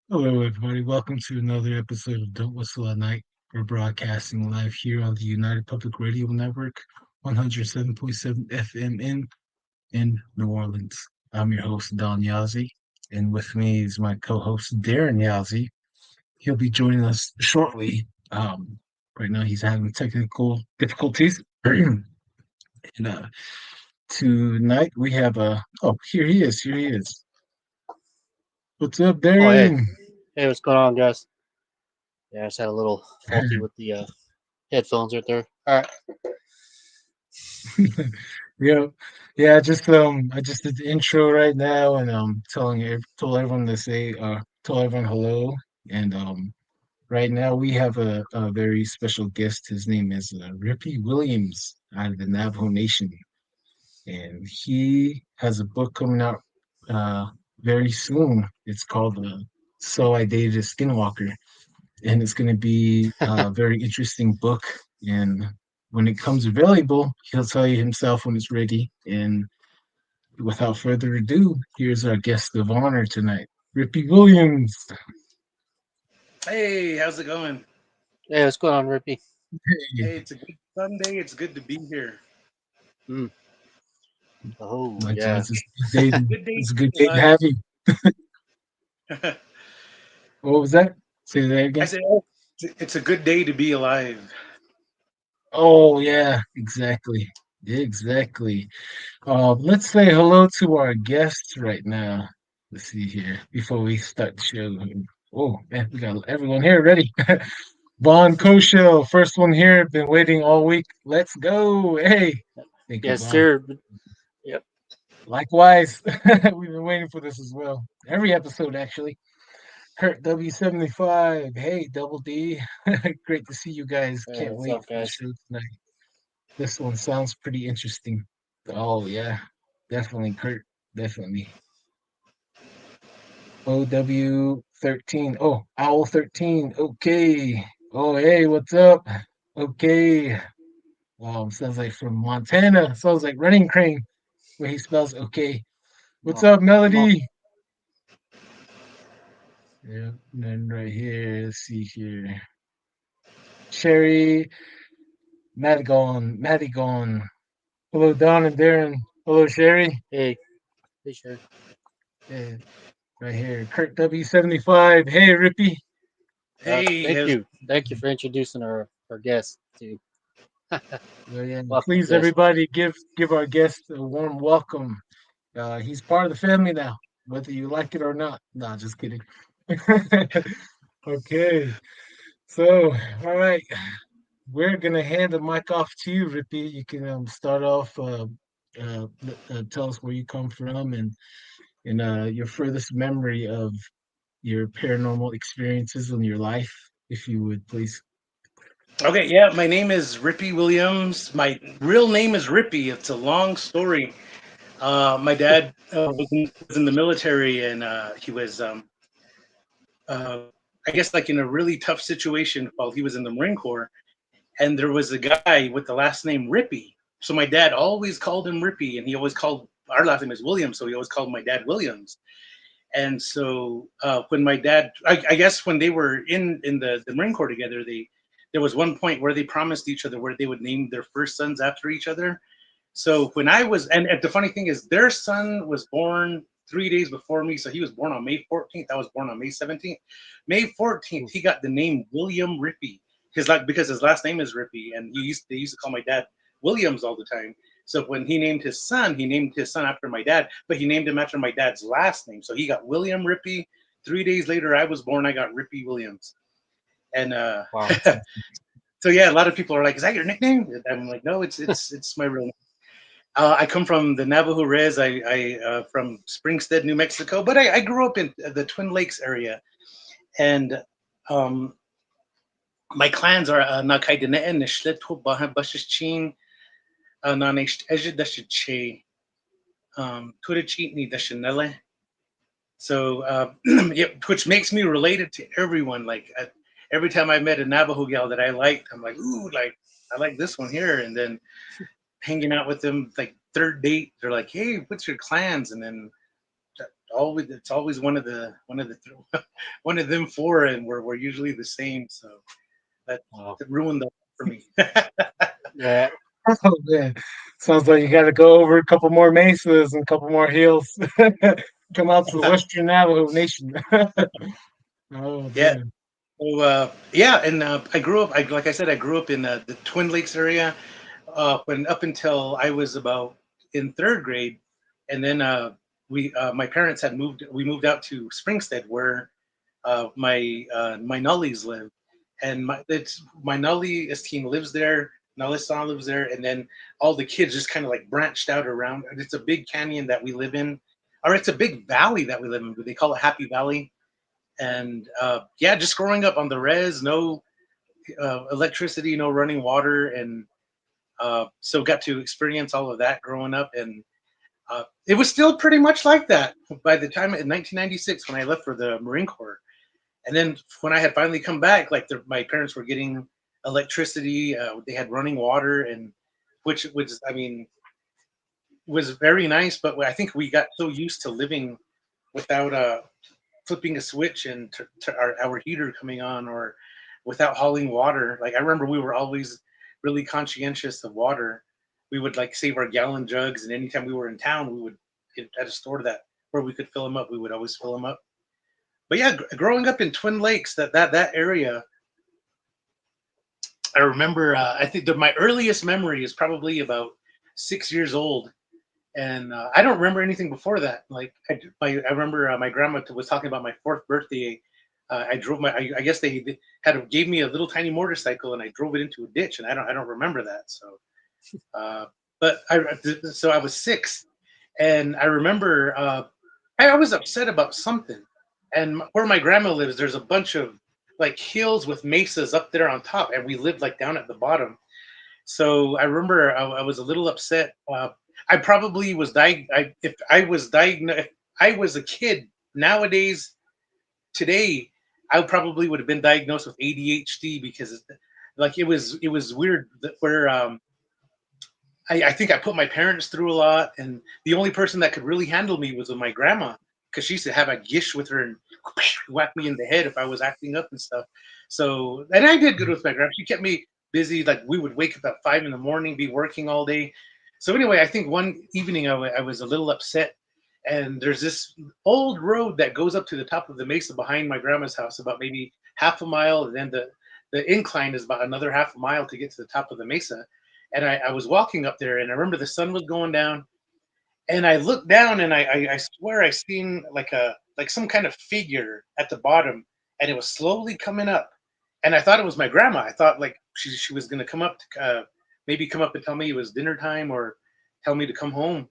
Hello, everybody. Welcome to another episode of Don't Whistle at Night. We're broadcasting live here on the United Public Radio Network, 107.7 FM in New Orleans. I'm your host, Don Yazzie, and with me is my co-host, Darren Yazzie. He'll be joining us shortly. Right now, he's having technical difficulties. and tonight, we have here he is. Here he is. What's up, Oh, hey. Darren? Hey, what's going on, guys? Yeah, I just had a little faulty with the headphones right there. All right. Yeah, yeah. I just did the intro right now, and told everyone to say told everyone hello. And right now we have a very special guest. His name is Rippy Williams out of the Navajo Nation, and he has a book coming out uh very soon. It's called "So I Dated a Skinwalker," and it's going to be a very interesting book. And when it comes available, he'll tell you himself when it's ready. And without further ado, here's our guest of honor tonight, Rippy Williams. Hey, how's it going? Hey, what's going on, Rippy? Hey, Hey, it's a good Sunday. It's good to be here. Mm. Oh, yeah. likewise, it's a good day. Good day It's a to good be day to alive. have you. What was that? Say that I again. said, oh, it's a good day to be alive. Oh yeah, exactly, exactly. Let's say hello to our guests right now. Let's see here before we start the show. Oh man, we got everyone here ready. Vaughn Koshel, first one here. Been waiting all week. Let's go. Hey, thank you, Yes, Vaughn. sir. Yep. Likewise, we've been waiting for this as well. Every episode, actually. Kurt W75. Hey, Double D. Great to see you guys. Hey, Can't what's wait up, for the guys? show tonight. This one sounds pretty interesting. Oh, yeah. Definitely, Kurt. Definitely. OW13. Oh, Owl 13. Okay. Oh, hey, what's up? Okay. Sounds like from Montana. Sounds like Running Crane, where he spells okay. What's Oh, up, come on. Melody? Yeah, and then right here, let's see here. Sherry, Madigon. Hello, Don and Darren. Hello, Sherry. Hey, hey, sure. Yeah, right here. Kurt W75. Hey, Rippy. Hey, Thank you. Thank you for introducing our guest to Yeah, welcome, please, guys. everybody, give our guest a warm welcome. He's part of the family now, whether you like it or not. Nah, just kidding. Okay, so all right, we're gonna hand the mic off to you, Rippy. You can start off. Tell us where you come from and your furthest memory of your paranormal experiences in your life, if you would, please. okay, yeah, my name is Rippy Williams. My real name is Rippy. It's a long story. My dad was in the military, and he was, uh, I guess, like in a really tough situation while he was in the Marine Corps. And there was a guy with the last name Rippy. So my dad always called him Rippy, and he always called our last name is Williams, so he always called my dad Williams. And so when my dad, I guess when they were in the Marine Corps together, they there was one point where they promised each other where they would name their first sons after each other. So when I was, and the funny thing is, their son was born 3 days before me. So he was born on May 14th. I was born on May 17th. May 14th, he got the name William Rippy. His like because his last name is Rippy, and they used to call my dad Williams all the time. So when he named his son after my dad, but he named him after my dad's last name. So he got William Rippy. 3 days later, I was born. I got Rippy Williams, and Wow. so yeah, a lot of people are like, "Is that your nickname?" I'm like, "No, it's my real name." I come from the Navajo Res. I from Springstead, New Mexico, but I grew up in the Twin Lakes area, and um, my clans are Nakaidene, Nishletu, Baha Bashichin, Nanesh Ejidashiche, Turichi Dashinele. So, yeah, which makes me related to everyone. Like every time I met a Navajo gal that I liked, I'm like, ooh, like I like this one here, and then hanging out with them, like third date, they're like, hey, what's your clans? And then always it's always one of the one of them four, and we're usually the same. So that, Wow. that ruined the for me. Yeah. Oh man, sounds like you got to go over a couple more mesas and a couple more hills. Come out to the Western Navajo Nation. Oh Yeah. man. So yeah, and I grew up. Like I said, I grew up in the Twin Lakes area. When up until I was about in third grade, and then we my parents had moved. We moved out to Springstead, where my nullies live, and my nully esteem lives there. Nullisan lives there, and then all the kids just kind of like branched out around. It's a big canyon that we live in, or it's a big valley that we live in. They call it Happy Valley, and yeah, just growing up on the res, no electricity, no running water, and so got to experience all of that growing up, and it was still pretty much like that by the time in 1996 when I left for the Marine Corps. And then when I had finally come back, like my parents were getting electricity, they had running water, and which I mean was very nice. But I think we got so used to living without flipping a switch and to our heater coming on, or without hauling water. Like I remember we were always really conscientious of water. We would like save our gallon jugs, and anytime we were in town, we would at a store that where we could fill them up. We would always fill them up. But yeah, growing up in Twin Lakes, that area, I remember. I think that my earliest memory is probably about 6 years old, and I don't remember anything before that. Like I remember my grandma was talking about my fourth birthday. I drove I guess they gave me a little tiny motorcycle, and I drove it into a ditch, and I don't remember that. So, uh, but so I was six, and I remember I was upset about something. And where my grandma lives, there's a bunch of like hills with mesas up there on top, and we lived like down at the bottom. So I remember I was a little upset. I probably was if I was diagnosed, if I was a kid nowadays, today, I probably would have been diagnosed with ADHD because, like, it was weird where I think I put my parents through a lot, and the only person that could really handle me was with my grandma, because she used to have a gish with her and whack me in the head if I was acting up and stuff. So, and I did good with my grandma. She kept me busy. Like we would wake up at 5 in the morning, be working all day. So anyway, I think one evening I was a little upset, and there's this old road that goes up to the top of the mesa behind my grandma's house, about maybe half a mile, and then the incline is about another half a mile to get to the top of the mesa. And I was walking up there, and I remember the sun was going down, and I looked down, and I swear I seen like some kind of figure at the bottom, and it was slowly coming up, and I thought it was my grandma. I thought like she was gonna come up to maybe come up and tell me it was dinner time, or tell me to come home.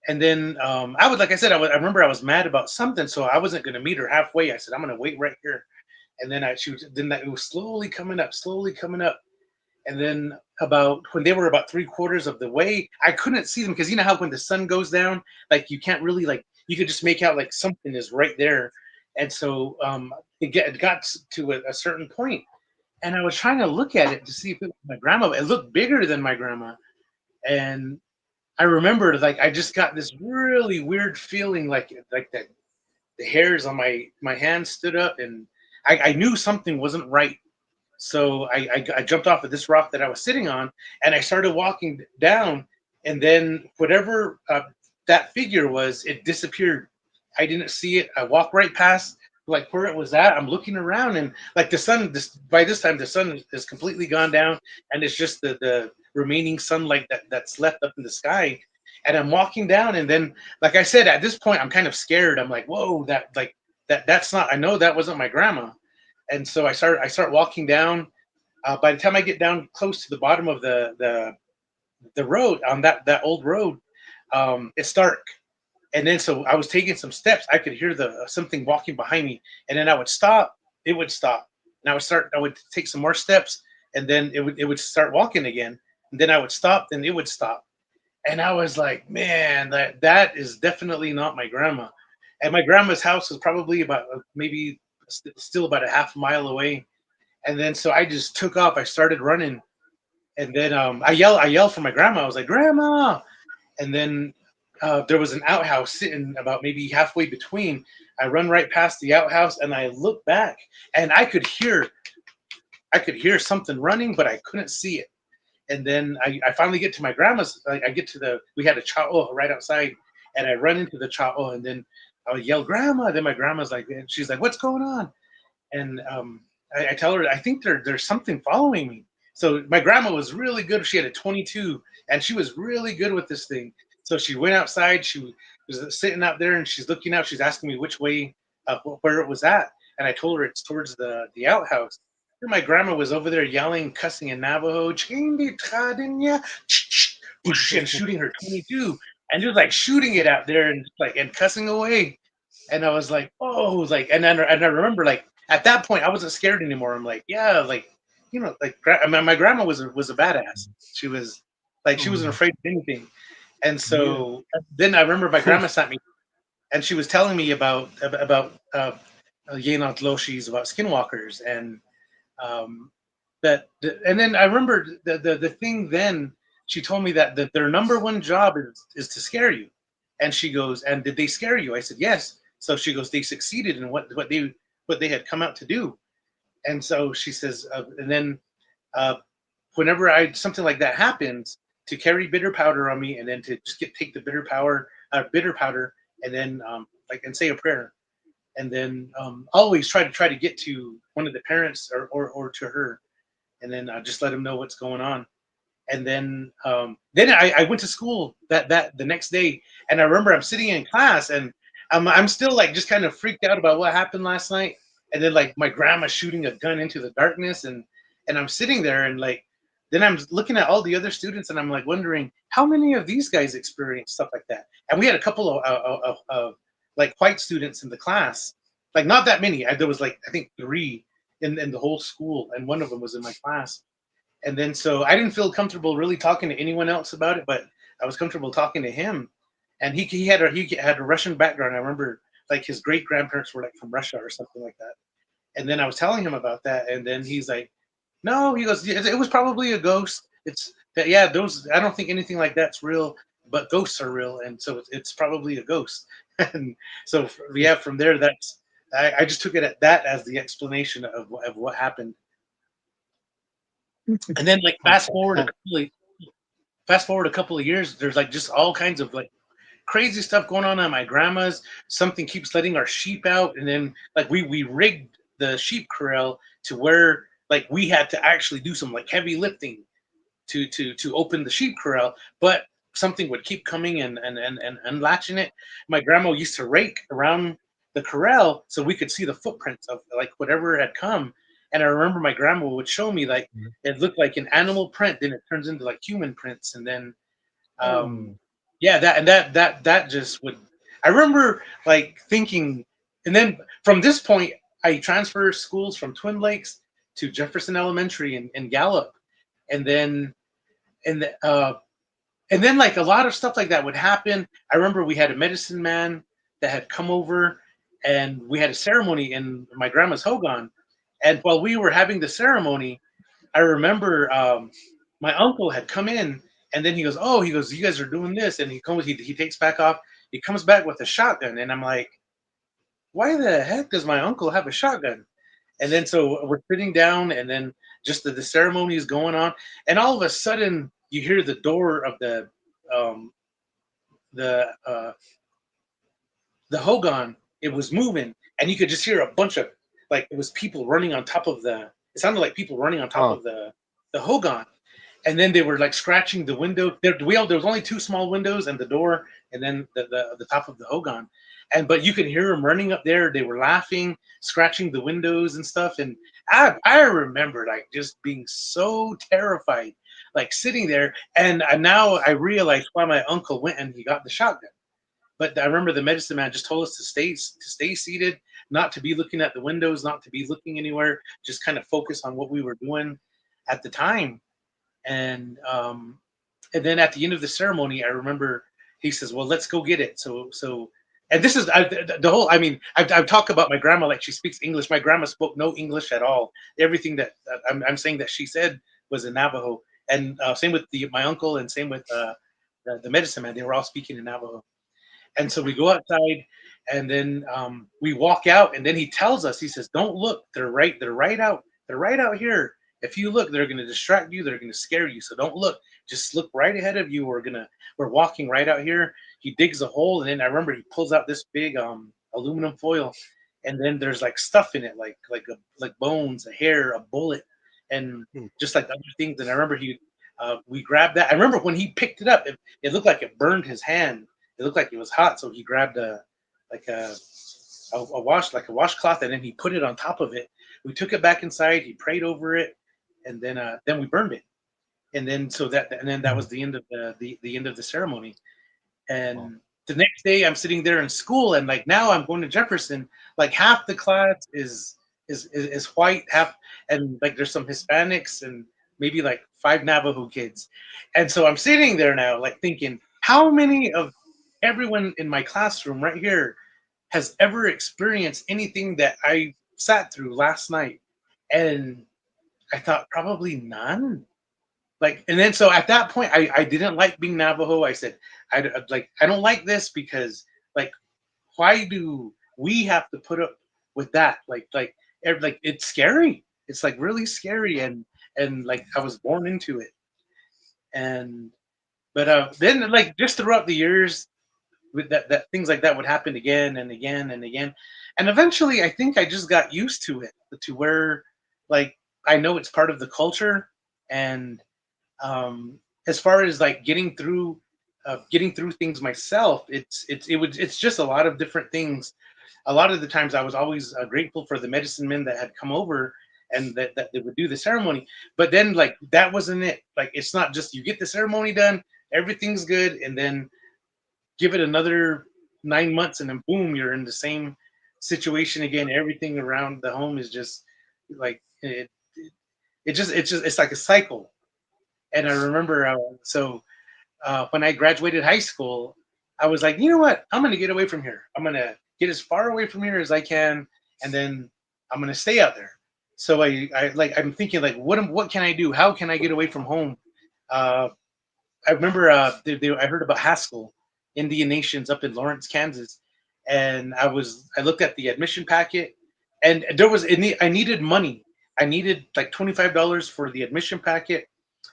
And then like I said, I remember I was mad about something, so I wasn't gonna meet her halfway. I said I'm gonna wait right here, and then it was slowly coming up, and then about when they were about three-quarters of the way, I couldn't see them, because you know how when the sun goes down, like you can't really, like, you could just make out like something is right there. And so it got to a certain point, and I was trying to look at it to see if it was my grandma. It looked bigger than my grandma, and I remembered, like, I just got this really weird feeling, like that the hairs on my hands stood up, and I knew something wasn't right. So I jumped off of this rock that I was sitting on, and I started walking down, and then whatever that figure was, it disappeared. I didn't see it. I walked right past like where it was at. I'm looking around, and like the sun, by this time the sun is completely gone down, and it's just the remaining sunlight that's left up in the sky. And I'm walking down, and then, like I said, at this point I'm kind of scared. I'm like, whoa, that's not. I know that wasn't my grandma. And so I start walking down. By the time I get down close to the bottom of the road, on that old road, it's dark. And then so I was taking some steps. I could hear the something walking behind me, and then I would stop. It would stop, and I would take some more steps, and then it would start walking again. And then I would stop, then it would stop. And I was like, man, that is definitely not my grandma. And my grandma's house was probably about maybe still about a half mile away. And then so I just took off. I started running, and then I yelled for my grandma. I was like, "Grandma!" And then there was an outhouse sitting about maybe halfway between. I run right past the outhouse and I look back and I could hear something running, but I couldn't see it. And then I finally get to my grandma's. I get to we had a chao right outside, and I run into the chao, and then I would yell, "Grandma!" Then my grandma's like, and she's like, "What's going on?" And I tell her, I think there's something following me. So my grandma was really good. She had a 22, and she was really good with this thing. So she went outside. She was sitting out there, and she's looking out. She's asking me which way, where it was at, and I told her it's towards the outhouse. And my grandma was over there yelling, cussing in Navajo, "Chindi tradinya," and shooting her 22, and just like shooting it out there and like and cussing away. And I was like, oh, like, and I remember like at that point I wasn't scared anymore. I'm like, yeah, like, like I mean, my grandma was a badass. She was like she wasn't Mm, afraid of anything. And yeah. so then I remember my grandma sat me, and she was telling me about Yenot Loshis, about skinwalkers, and um, and then I remember the thing. Then she told me that their number one job is to scare you. And she goes, and did they scare you? I said yes. So she goes, they succeeded in what they had come out to do. And so she says, and then uh, whenever I something like that happens, to carry bitter powder on me, and then to just take the bitter powder, and then like and say a prayer, and then always try to get to one of the parents or to her, and then just let them know what's going on. And then I went to school that the next day, and I remember I'm sitting in class, and I'm still like just kind of freaked out about what happened last night. And then like my grandma shooting a gun into the darkness, and I'm sitting there, and like then I'm looking at all the other students, and I'm like wondering how many of these guys experience stuff like that. And we had a couple of like white students in the class, like not that many. There was like I think three in the whole school, and one of them was in my class. And then so I didn't feel comfortable really talking to anyone else about it, but I was comfortable talking to him. And he had a Russian background. I remember like his great grandparents were like from Russia or something like that. And then I was telling him about that, and then he's like, "No," he goes, "It was probably a ghost. It's that yeah, those I don't think anything like that's real, but ghosts are real, and so it's probably a ghost." And so yeah, from there, I just took it at that as the explanation of what happened. And then like fast forward a couple of years, there's like just all kinds of like crazy stuff going on at my grandma's. Something keeps letting our sheep out, and then like we rigged the sheep corral to where like we had to actually do some like heavy lifting to open the sheep corral, but something would keep coming and unlatching it. My grandma used to rake around the corral so we could see the footprints of like whatever had come. And I remember my grandma would show me like it looked like an animal print, then it turns into like human prints, and then um Oh, yeah, that just would. I remember like thinking, and then from this point, I transferred schools from Twin Lakes to Jefferson Elementary in Gallup, and then and the, and then like a lot of stuff like that would happen. I remember we had a medicine man that had come over, and we had a ceremony in my grandma's hogan. And while we were having the ceremony, I remember my uncle had come in, and then he goes, "Oh," he goes, "You guys are doing this," and he takes back off. He comes back with a shotgun, and I'm like, "Why the heck does my uncle have a shotgun?" And then so we're sitting down, and then just the ceremony is going on, and all of a sudden you hear the door of um, the the hogan. It was moving, and you could just hear a bunch of like it was people running on top of the. It sounded like people running on top Huh. of the hogan, and then they were like scratching the window. There was only two small windows and the door, and then the top of the hogan, and but you could hear them running up there. They were laughing, scratching the windows and stuff. And I remember like just being so terrified, like sitting there. And now I realize why my uncle went and he got the shotgun. But I remember the medicine man just told us to stay seated, not to be looking at the windows, not to be looking anywhere, just kind of focus on what we were doing at the time. And and then at the end of the ceremony, I remember he says, "Well, let's go get it." And this is the whole. I mean, I've talked about my grandma like she speaks English. My grandma spoke no English at all. Everything that I'm saying that she said was in Navajo, and same with my uncle, and same with the medicine man. They were all speaking in Navajo. And so we go outside, and then we walk out, and then he tells us, he says, "Don't look. They're right out. They're right out here. If you look, they're going to distract you. They're going to scare you. So don't look. Just look right ahead of you. We're walking right out here." He digs a hole, and then I remember he pulls out this big aluminum foil, and then there's like stuff in it, like bones, a hair, a bullet, and Hmm. just like other things. And I remember we grabbed that. I remember when he picked it up, it looked like it burned his hand. It looked like it was hot, so he grabbed like a washcloth, and then he put it on top of it. We took it back inside. He prayed over it, and then we burned it. And then that was the end of the end of the ceremony. Wow. And the next day, I'm sitting there in school, and like now I'm going to Jefferson. Like half the class is white, half, and like there's some Hispanics and maybe like five Navajo kids. And so I'm sitting there now, like thinking, how many of everyone in my classroom right here has ever experienced anything that I sat through last night? And I thought probably none. Like, and then so at that point, I didn't like being Navajo. I said, I don't like this because like, why do we have to put up with that? Like it's scary. It's like really scary, and like I was born into it. And but then like just throughout the years, with that things like that would happen again and again and again, and eventually I think I just got used to it, to where like I know it's part of the culture. And as far as like getting through things myself, it's just a lot of different things. A lot of the times I was always grateful for the medicine men that had come over, and that they would do the ceremony. But then like that wasn't it. Like it's not just you get the ceremony done, everything's good, and then give it another 9 months, and then boom, you're in the same situation again. Everything around the home is just like it's like a cycle. And I remember when I graduated high school, I was like, you know what? I'm gonna get away from here. I'm gonna get as far away from here as I can, and then I'm gonna stay out there. So I'm thinking like, what can I do? How can I get away from home? Uh, I remember I heard about Haskell Indian Nations up in Lawrence, Kansas, and I looked at the admission packet, and I needed money. I needed like $25 for the admission packet.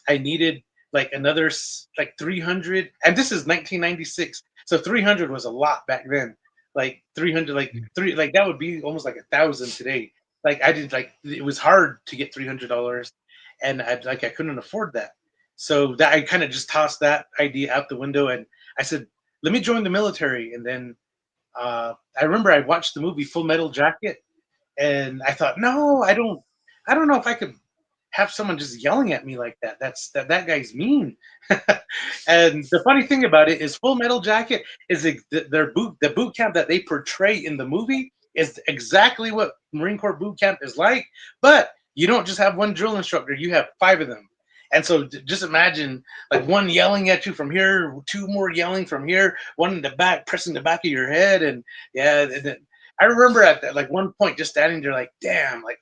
I needed like another like 300, and this is 1996, so 300 was a lot back then. Like 300, like three, like that would be almost like 1,000 today. Like I did, like it was hard to get $300, and I couldn't afford that. So that I kind of just tossed that idea out the window, and I said, "Let me join the military." And then I remember I watched the movie Full Metal Jacket, and I thought, no, I don't know if I could have someone just yelling at me like that. That guy's mean. And the funny thing about it is, Full Metal Jacket is the boot camp that they portray in the movie is exactly what Marine Corps boot camp is like. But you don't just have one drill instructor; you have five of them. And so just imagine like one yelling at you from here, two more yelling from here, one in the back pressing the back of your head, and yeah. I remember at that, like one point just standing there like, damn, like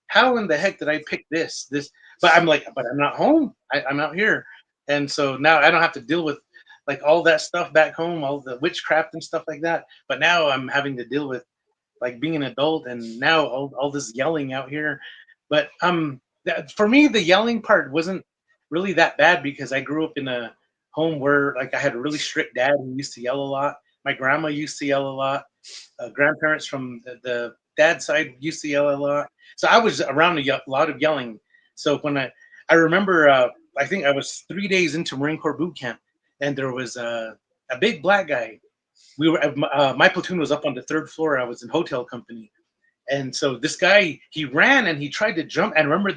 how in the heck did I pick this? But I'm like, but I'm not home. I'm out here, and so now I don't have to deal with like all that stuff back home, all the witchcraft and stuff like that. But now I'm having to deal with like being an adult, and now all this yelling out here. But for me, the yelling part wasn't really that bad because I grew up in a home where like I had a really strict dad who used to yell a lot. My grandma used to yell a lot. Grandparents from the dad side used to yell a lot. So I was around a lot of yelling. So when I remember, I think I was 3 days into Marine Corps boot camp, and there was a big black guy. My platoon was up on the third floor. I was in hotel company, and so this guy, he ran and he tried to jump. And remember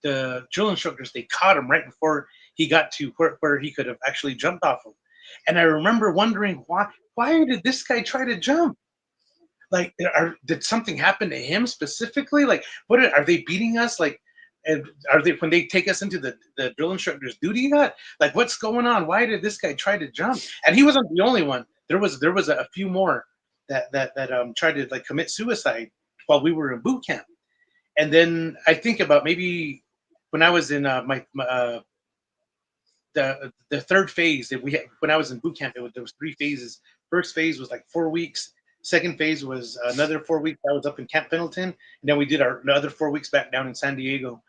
the drill instructors, they caught him right before he got to where he could have actually jumped off of. And I remember wondering why did this guy try to jump? Like, did something happen to him specifically? Like, are they beating us? Like, and are they when they take us into the drill instructor's duty hut? Like, what's going on? Why did this guy try to jump? And he wasn't the only one. There was a few more that tried to like commit suicide while we were in boot camp. And then I think about maybe when I was in the third phase that we had when I was in boot camp. There was 3 phases first phase was like 4 weeks. Second phase was another 4 weeks. I was up in Camp Pendleton, and then we did our another 4 weeks back down in San Diego.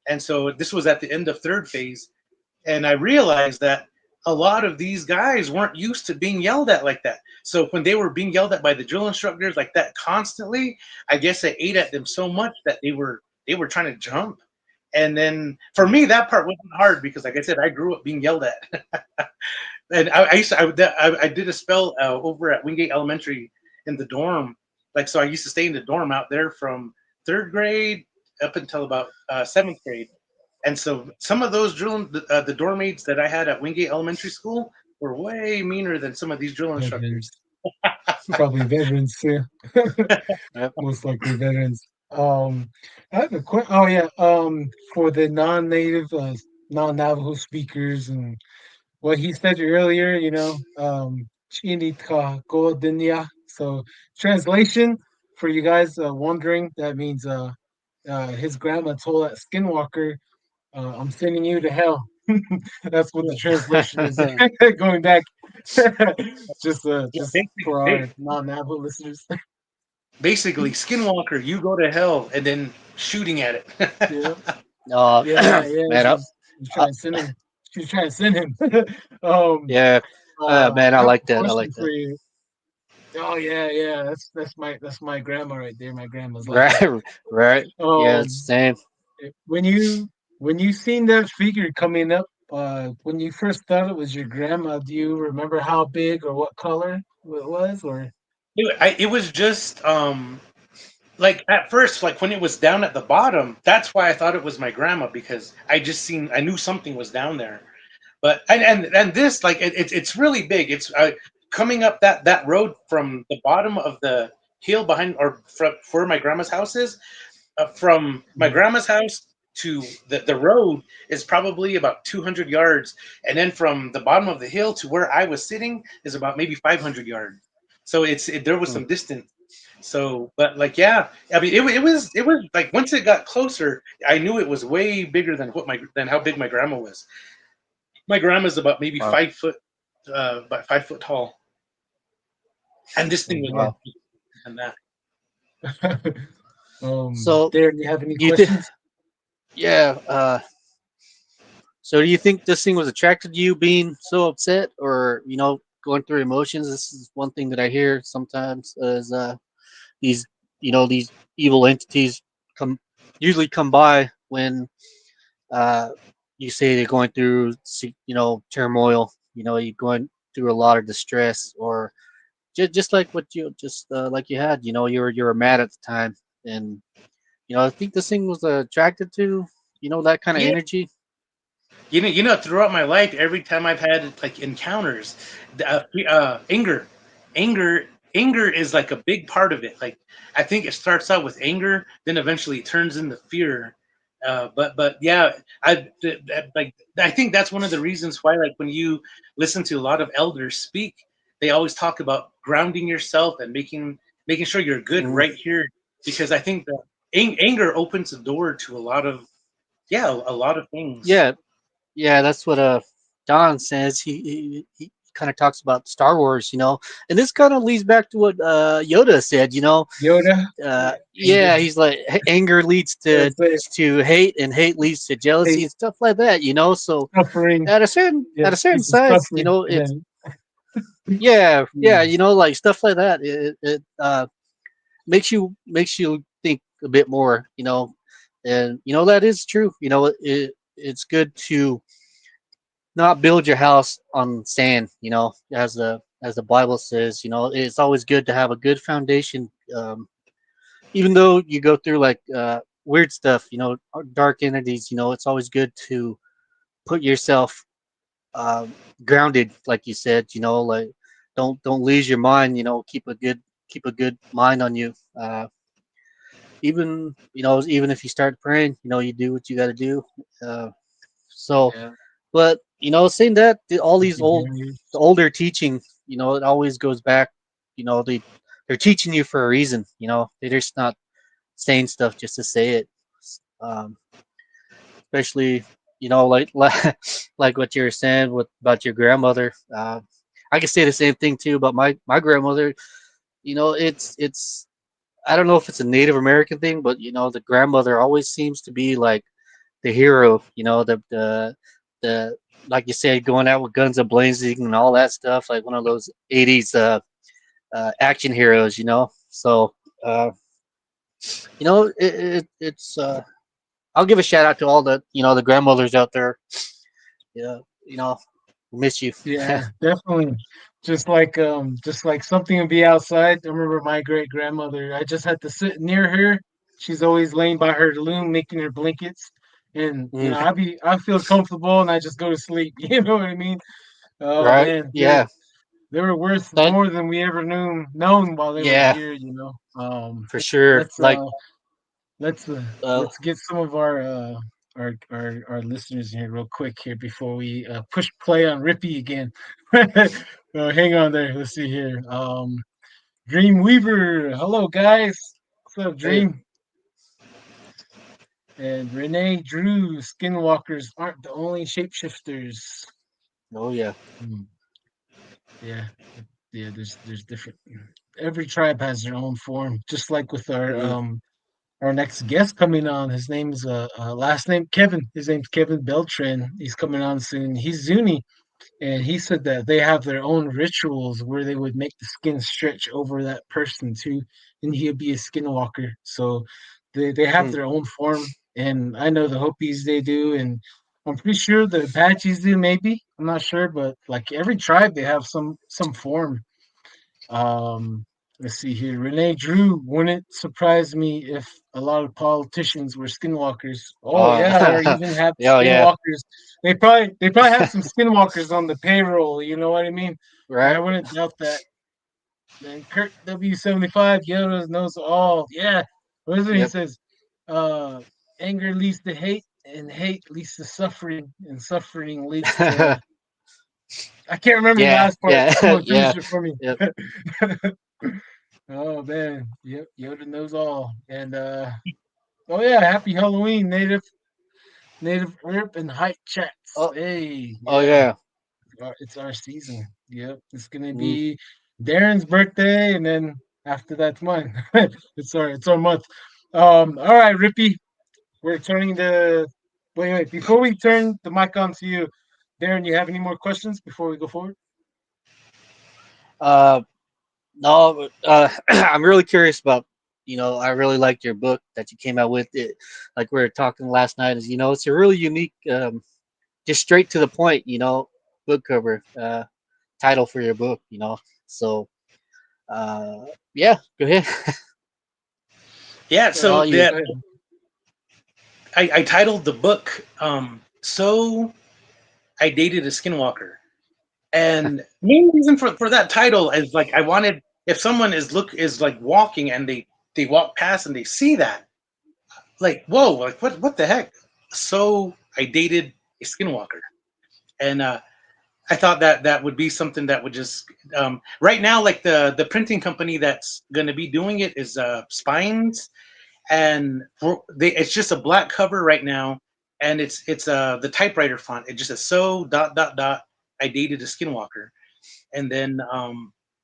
And so this was at the end of third phase, and I realized that a lot of these guys weren't used to being yelled at like that. So when they were being yelled at by the drill instructors like that constantly, I guess it ate at them so much that they were trying to jump. And then for me, that part wasn't hard because, like I said, I grew up being yelled at. And I used to, I did a spell over at Wingate Elementary in the dorm. Like, so I used to stay in the dorm out there from third grade up until about seventh grade. And so some of those the dorm mates that I had at Wingate Elementary School were way meaner than some of these drill instructors. Veterans, probably veterans too. Yep. Most likely veterans. I have a question. Oh yeah. For the non-native, non-Navajo speakers, and what he said earlier, Chinita Dinya. So translation for you guys wondering, that means his grandma told that Skinwalker, I'm sending you to hell. That's what the translation is. Yeah. Going back, Yeah, just for our non-Navajo listeners. basically, Skinwalker, you go to hell, and then shooting at it. Yeah, uh, yeah. man, She's uh, trying to send him. She's trying to send him. um, yeah, man, I I have like a that. I question like for that. you. Oh yeah. That's my grandma right there. My grandma's like that. Right, right. Yeah, it's Um, the same. when you seen that figure coming up, when you first thought it was your grandma, do you remember how big or what color it was, or? It was just like at first, like when it was down at the bottom, that's why I thought it was my grandma because I knew something was down there. But and this like it's really big. It's coming up that road from the bottom of the hill behind or from where my grandma's house is. From my Mhm. grandma's house to the road is probably about 200 yards, and then from the bottom of the hill to where I was sitting is about maybe 500 yards. So there was Hmm. some distance. So, but like, yeah, I mean, it was like once it got closer, I knew it was way bigger than how big my grandma was. My grandma's about maybe Wow, 5 foot, about 5 foot tall, and this thing Oh was man. wow. bigger than that. So Darren, you have any you think, questions? yeah. So do you think this thing was attracted to you being so upset, or going through emotions? This is one thing that I hear sometimes is these these evil entities come usually come by when uh, you say they're going through turmoil. You're going through a lot of distress, or just like what you just like you had. You were mad at the time, and I think this thing was attracted to that kind of Yeah, energy. throughout my life, every time I've had like encounters, anger, anger, anger is like a big part of it. Like I think it starts out with anger, then eventually it turns into fear. But yeah, like I think that's one of the reasons why, like when you listen to a lot of elders speak, they always talk about grounding yourself and making sure you're good Mm. right here, because I think that anger opens the door to a lot of things. Yeah, yeah, that's what Don says. He kind of talks about Star Wars, and this kind of leads back to what Yoda said. Yoda? Anger. Yeah, he's like anger leads to That's it. hate, and hate leads to jealousy Hate, and stuff like that. So suffering. at a certain Yeah, at a certain leads to size, suffering. it's Yeah. yeah, Mm. like stuff like that. It makes you think a bit more, and that is true. It's good to not build your house on sand, as the Bible says. It's always good to have a good foundation, even though you go through like weird stuff, dark entities. It's always good to put yourself um, grounded, like you said. Like don't lose your mind. Keep a good mind on you. Even if you start praying, you do what you got to do. Uh, so, Yeah. but saying that, all With these the barriers. the older teaching, it always goes back. They're teaching you for a reason. They're just not saying stuff just to say it. Um, Especially like like what you were saying about your grandmother. I can say the same thing too about my grandmother. You know, it's I don't know if it's a Native American thing, but you know, the grandmother always seems to be like the hero. You know, the like you said, going out with guns a blazing and all that stuff, like one of those '80s action heroes. You know, so uh, you know, it's I'll give a shout out to all the the grandmothers out there. Yeah, you know, we miss you. Yeah, definitely. Just like something would be outside. I remember my great grandmother. I just had to sit near her. She's always laying by her loom, making her blankets, and Mm, I feel comfortable, and I just go to sleep. You know what I mean? Oh right? man, Yeah. they were worth That more than we ever known while they were yeah, here. You know. for sure. Let's Like uh let's get some of our listeners here real quick here before we push play on Rippy again. Hang on there. Let's see here. Dream Weaver. Hello guys. What's up, hey, Dream? And Renee Drew. Skinwalkers aren't the only shapeshifters. oh yeah. Hmm, yeah, yeah. There's different. Every tribe has their own form, just like with Mm, our next guest coming on. His name's last name Kevin. His name's Kevin Beltran. He's coming on soon. He's Zuni, and he said that they have their own rituals where they would make the skin stretch over that person too, and he'd be a skinwalker. So they have mm, their own form, and I know the Hopis they do, and I'm pretty sure the Apaches do. Maybe I'm not sure, but like every tribe, they have some form. um, let's see here. Renee Drew, wouldn't surprise me if a lot of politicians were skinwalkers. Oh yeah, or oh even have yeah. skinwalkers. They probably have some skinwalkers on the payroll. You know what I mean? I Right. wouldn't doubt that. Then Kurt W75 Yoda knows all. Yeah, what is it? He Yep. says, uh, "Anger leads to hate, and hate leads to suffering, and suffering leads to." I can't remember the Yeah. last part. Yeah. Someone yeah. finish it for me. Yep. Oh man, yep, Yoda knows all. And oh yeah, happy Halloween, native Earp and hype chats. Oh Hey, oh yeah, yeah. it's our season. Yep, it's gonna Mm. be Darren's birthday, and then after that's mine. It's our month. All right, Rippy, we're turning the wait. Before we turn the mic on to you, Darren, you have any more questions before we go forward? Uh no, I'm really curious about. I really liked your book that you came out with. It, like we were talking last night, is it's a really unique, just straight to the point. Book cover, title for your book. So uh, yeah, go ahead. Yeah, so All you. Go that ahead. I titled the book "So I Dated a Skinwalker," and the main reason for that title is like I wanted if someone is like walking and they walk past and they see that like whoa like what the heck. So I dated a Skinwalker, and I thought that that would be something that would just right now like the printing company that's going to be doing it is Spines, and it's just a black cover right now, and it's the typewriter font. It just says so dot dot dot. I dated a Skinwalker, and then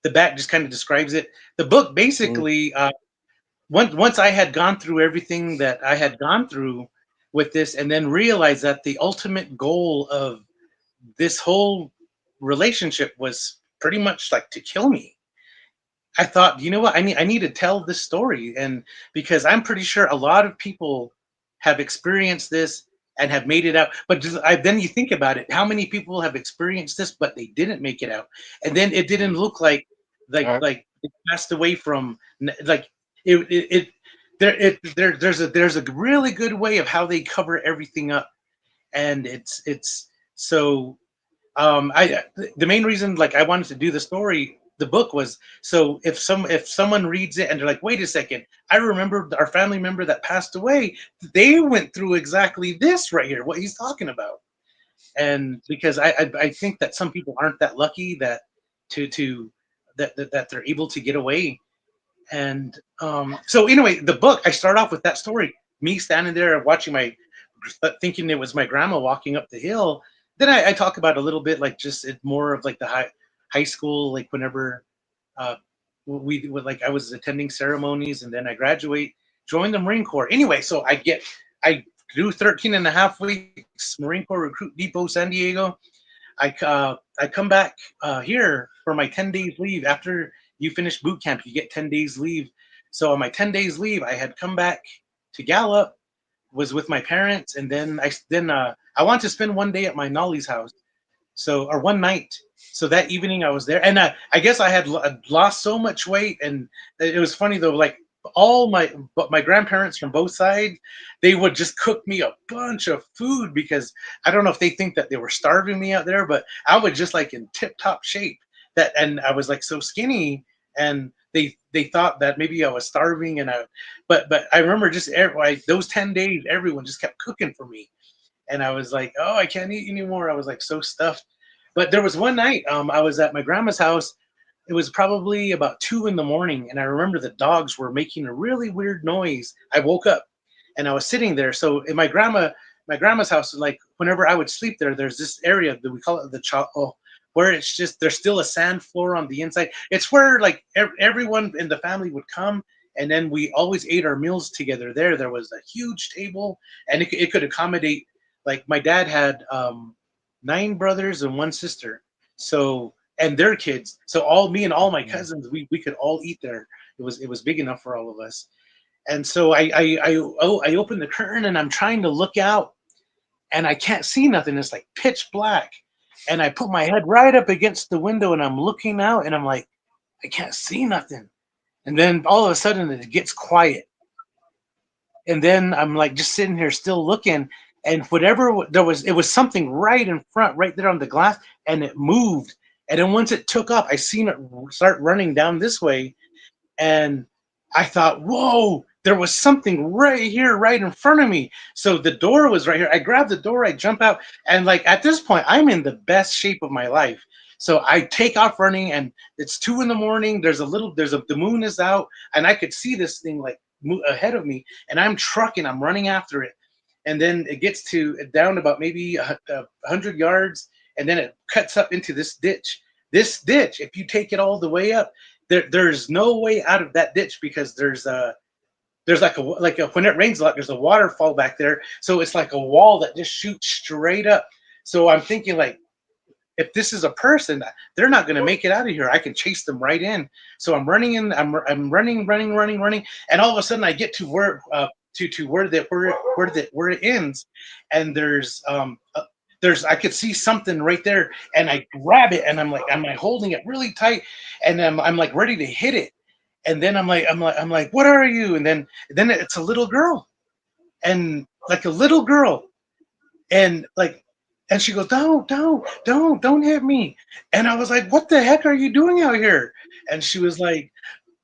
the back just kind of describes it. The book Mm, basically once I had gone through everything that I had gone through with this, and then realized that the ultimate goal of this whole relationship was pretty much like to kill me. I thought, you know what, I need to tell this story, and because I'm pretty sure a lot of people have experienced this and have made it out. But then you think about it, how many people have experienced this but they didn't make it out, and then it didn't look like all right. it passed away from like it there's a really good way of how they cover everything up, and it's so I the main reason like I wanted to do the story, the book was so if someone reads it and they're like, wait a second, I remember our family member that passed away. They went through exactly this right here, what he's talking about. And because I think that some people aren't that lucky that to that they're able to get away. And so anyway, the book I start off with that story, me standing there watching my thinking it was my grandma walking up the hill. Then I talk about a little bit like just it more of like high school, like whenever uh, like I was attending ceremonies, and then I graduate, join the Marine Corps. Anyway, so I do 13 and a half weeks Marine Corps Recruit Depot, San Diego. I come back here for my 10 days leave. After you finish boot camp, you get 10 days leave. So on my 10 days leave, I had come back to Gallup, was with my parents, and then I wanted to spend one day at my Nolly's house. So, or one night. So that evening I was there, and I guess I had lost so much weight, and it was funny though. Like all my grandparents from both sides, they would just cook me a bunch of food because I don't know if they think that they were starving me out there, but I was just like in tip top shape. That and I was like so skinny, and they thought that maybe I was starving, but I remember just like those 10 days, everyone just kept cooking for me, and I was like, oh, I can't eat anymore. I was like so stuffed. But there was one night, I was at my grandma's house. It was probably about 2 in the morning, and I remember the dogs were making a really weird noise. I woke up, and I was sitting there. So in my grandma's house, like whenever I would sleep there, there's this area that we call it the chao, where it's just there's still a sand floor on the inside. It's where like everyone in the family would come, and then we always ate our meals together there. There was a huge table, and it could accommodate, like my dad had 9 brothers and 1 sister, so and their kids. So all me and all my Yeah. cousins, we could all eat there. It was big enough for all of us. And so I opened the curtain and I'm trying to look out, and I can't see nothing. It's like pitch black. And I put my head right up against the window and I'm looking out and I'm like, I can't see nothing. And then all of a sudden it gets quiet. And then I'm like just sitting here still looking, and whatever there was, it was something right in front, right there on the glass, and it moved. And then once it took off, I seen it start running down this way, and I thought, whoa, there was something right here, right in front of me. So the door was right here. I grabbed the door, I jump out, and like at this point, I'm in the best shape of my life. So I take off running, and it's 2 in the morning. The moon is out, and I could see this thing like ahead of me, and I'm trucking, I'm running after it, and then it gets to down about maybe 100 yards, and then it cuts up into this ditch. This ditch, if you take it all the way up, there's no way out of that ditch because there's like a when it rains a lot, there's a waterfall back there, so it's like a wall that just shoots straight up. So I'm thinking like, if this is a person, they're not going to make it out of here. I can chase them right in. So I'm running in. I'm running, and all of a sudden I get to where to where it ends, and there's I could see something right there, and I grab it, and I'm like holding it really tight, and I'm like ready to hit it, and then I'm like, what are you? And then it's a little girl, and like a little girl, and like, and she goes, don't hit me. And I was like, what the heck are you doing out here? And she was like,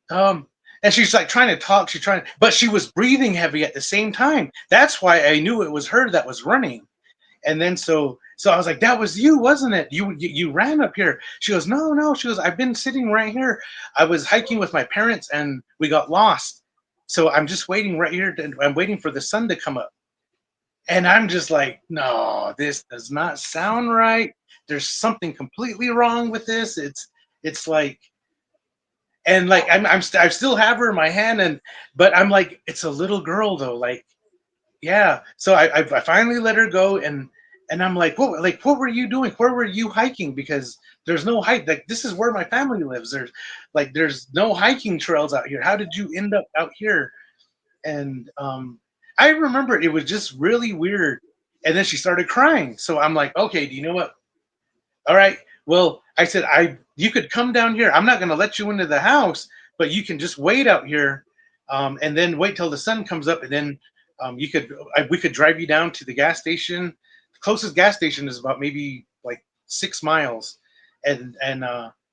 um and she's like trying to talk, but she was breathing heavy at the same time. That's why I knew it was her that was running. And then so I was like, that was you, wasn't it? You ran up here. She goes, no. She goes, I've been sitting right here. I was hiking with my parents and we got lost. So I'm just waiting right here. I'm waiting for the sun to come up. And I'm just like, no, this does not sound right. There's something completely wrong with this. It's like, and like I still have her in my hand, and but I'm like, it's a little girl though. Like, yeah. So I finally let her go, and I'm like what were you doing? Where were you hiking? Because there's no hike. Like this is where my family lives. There's no hiking trails out here. How did you end up out here? And I remember it was just really weird. And then she started crying. So I'm like, okay, do you know what? All right. Well, I said, you could come down here. I'm not going to let you into the house, but you can just wait out here, and then wait till the sun comes up, and then we could drive you down to the gas station. The closest gas station is about maybe like 6 miles, and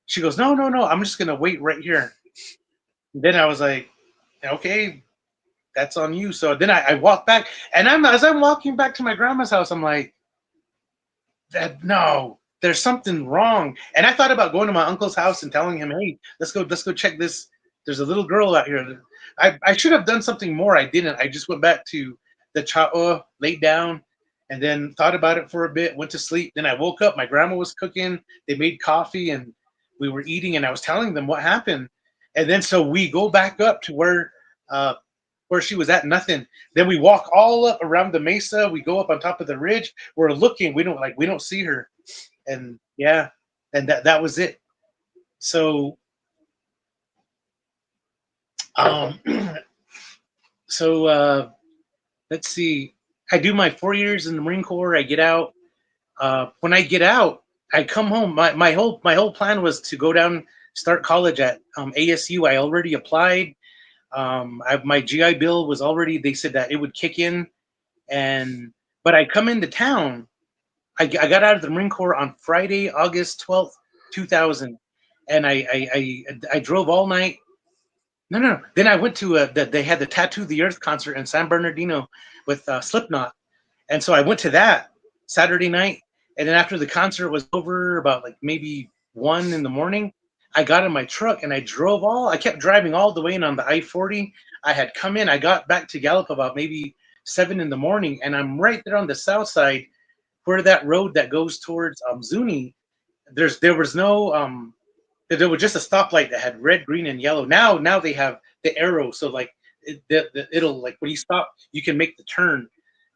she goes, no, I'm just going to wait right here. And then I was like, okay, that's on you. So then I walk back, and as I'm walking back to my grandma's house, I'm like, that no, there's something wrong. And I thought about going to my uncle's house and telling him, hey, let's go check this. There's a little girl out here. I should have done something more. I didn't. I just went back to the chao, laid down, and then thought about it for a bit, went to sleep. Then I woke up. My grandma was cooking. They made coffee, and we were eating, and I was telling them what happened, and then so we go back up to where she was at, nothing. Then we walk all up around the mesa. We go up on top of the ridge. We're looking. We don't see her, and yeah, and that was it. So um, so let's see. I do my 4 years in the Marine Corps. I get out. When I get out, I come home. My whole plan was to go down, start college at ASU. I already applied. My GI Bill was already. They said that it would kick in, and but I come into town. I got out of the Marine Corps on Friday, August 12th, 2000, and I drove all night. No, no, no. Then I went to they had the Tattoo the Earth concert in San Bernardino with Slipknot, and so I went to that Saturday night, and then after the concert was over, about like maybe 1 in the morning, I got in my truck and I drove all. I kept driving all the way in on the I-40. I had come in. I got back to Gallup about maybe 7 in the morning, and I'm right there on the south side where that road that goes towards Zuni. There was no there was just a stoplight that had red, green, and yellow. Now they have the arrow, so like it'll like when you stop, you can make the turn.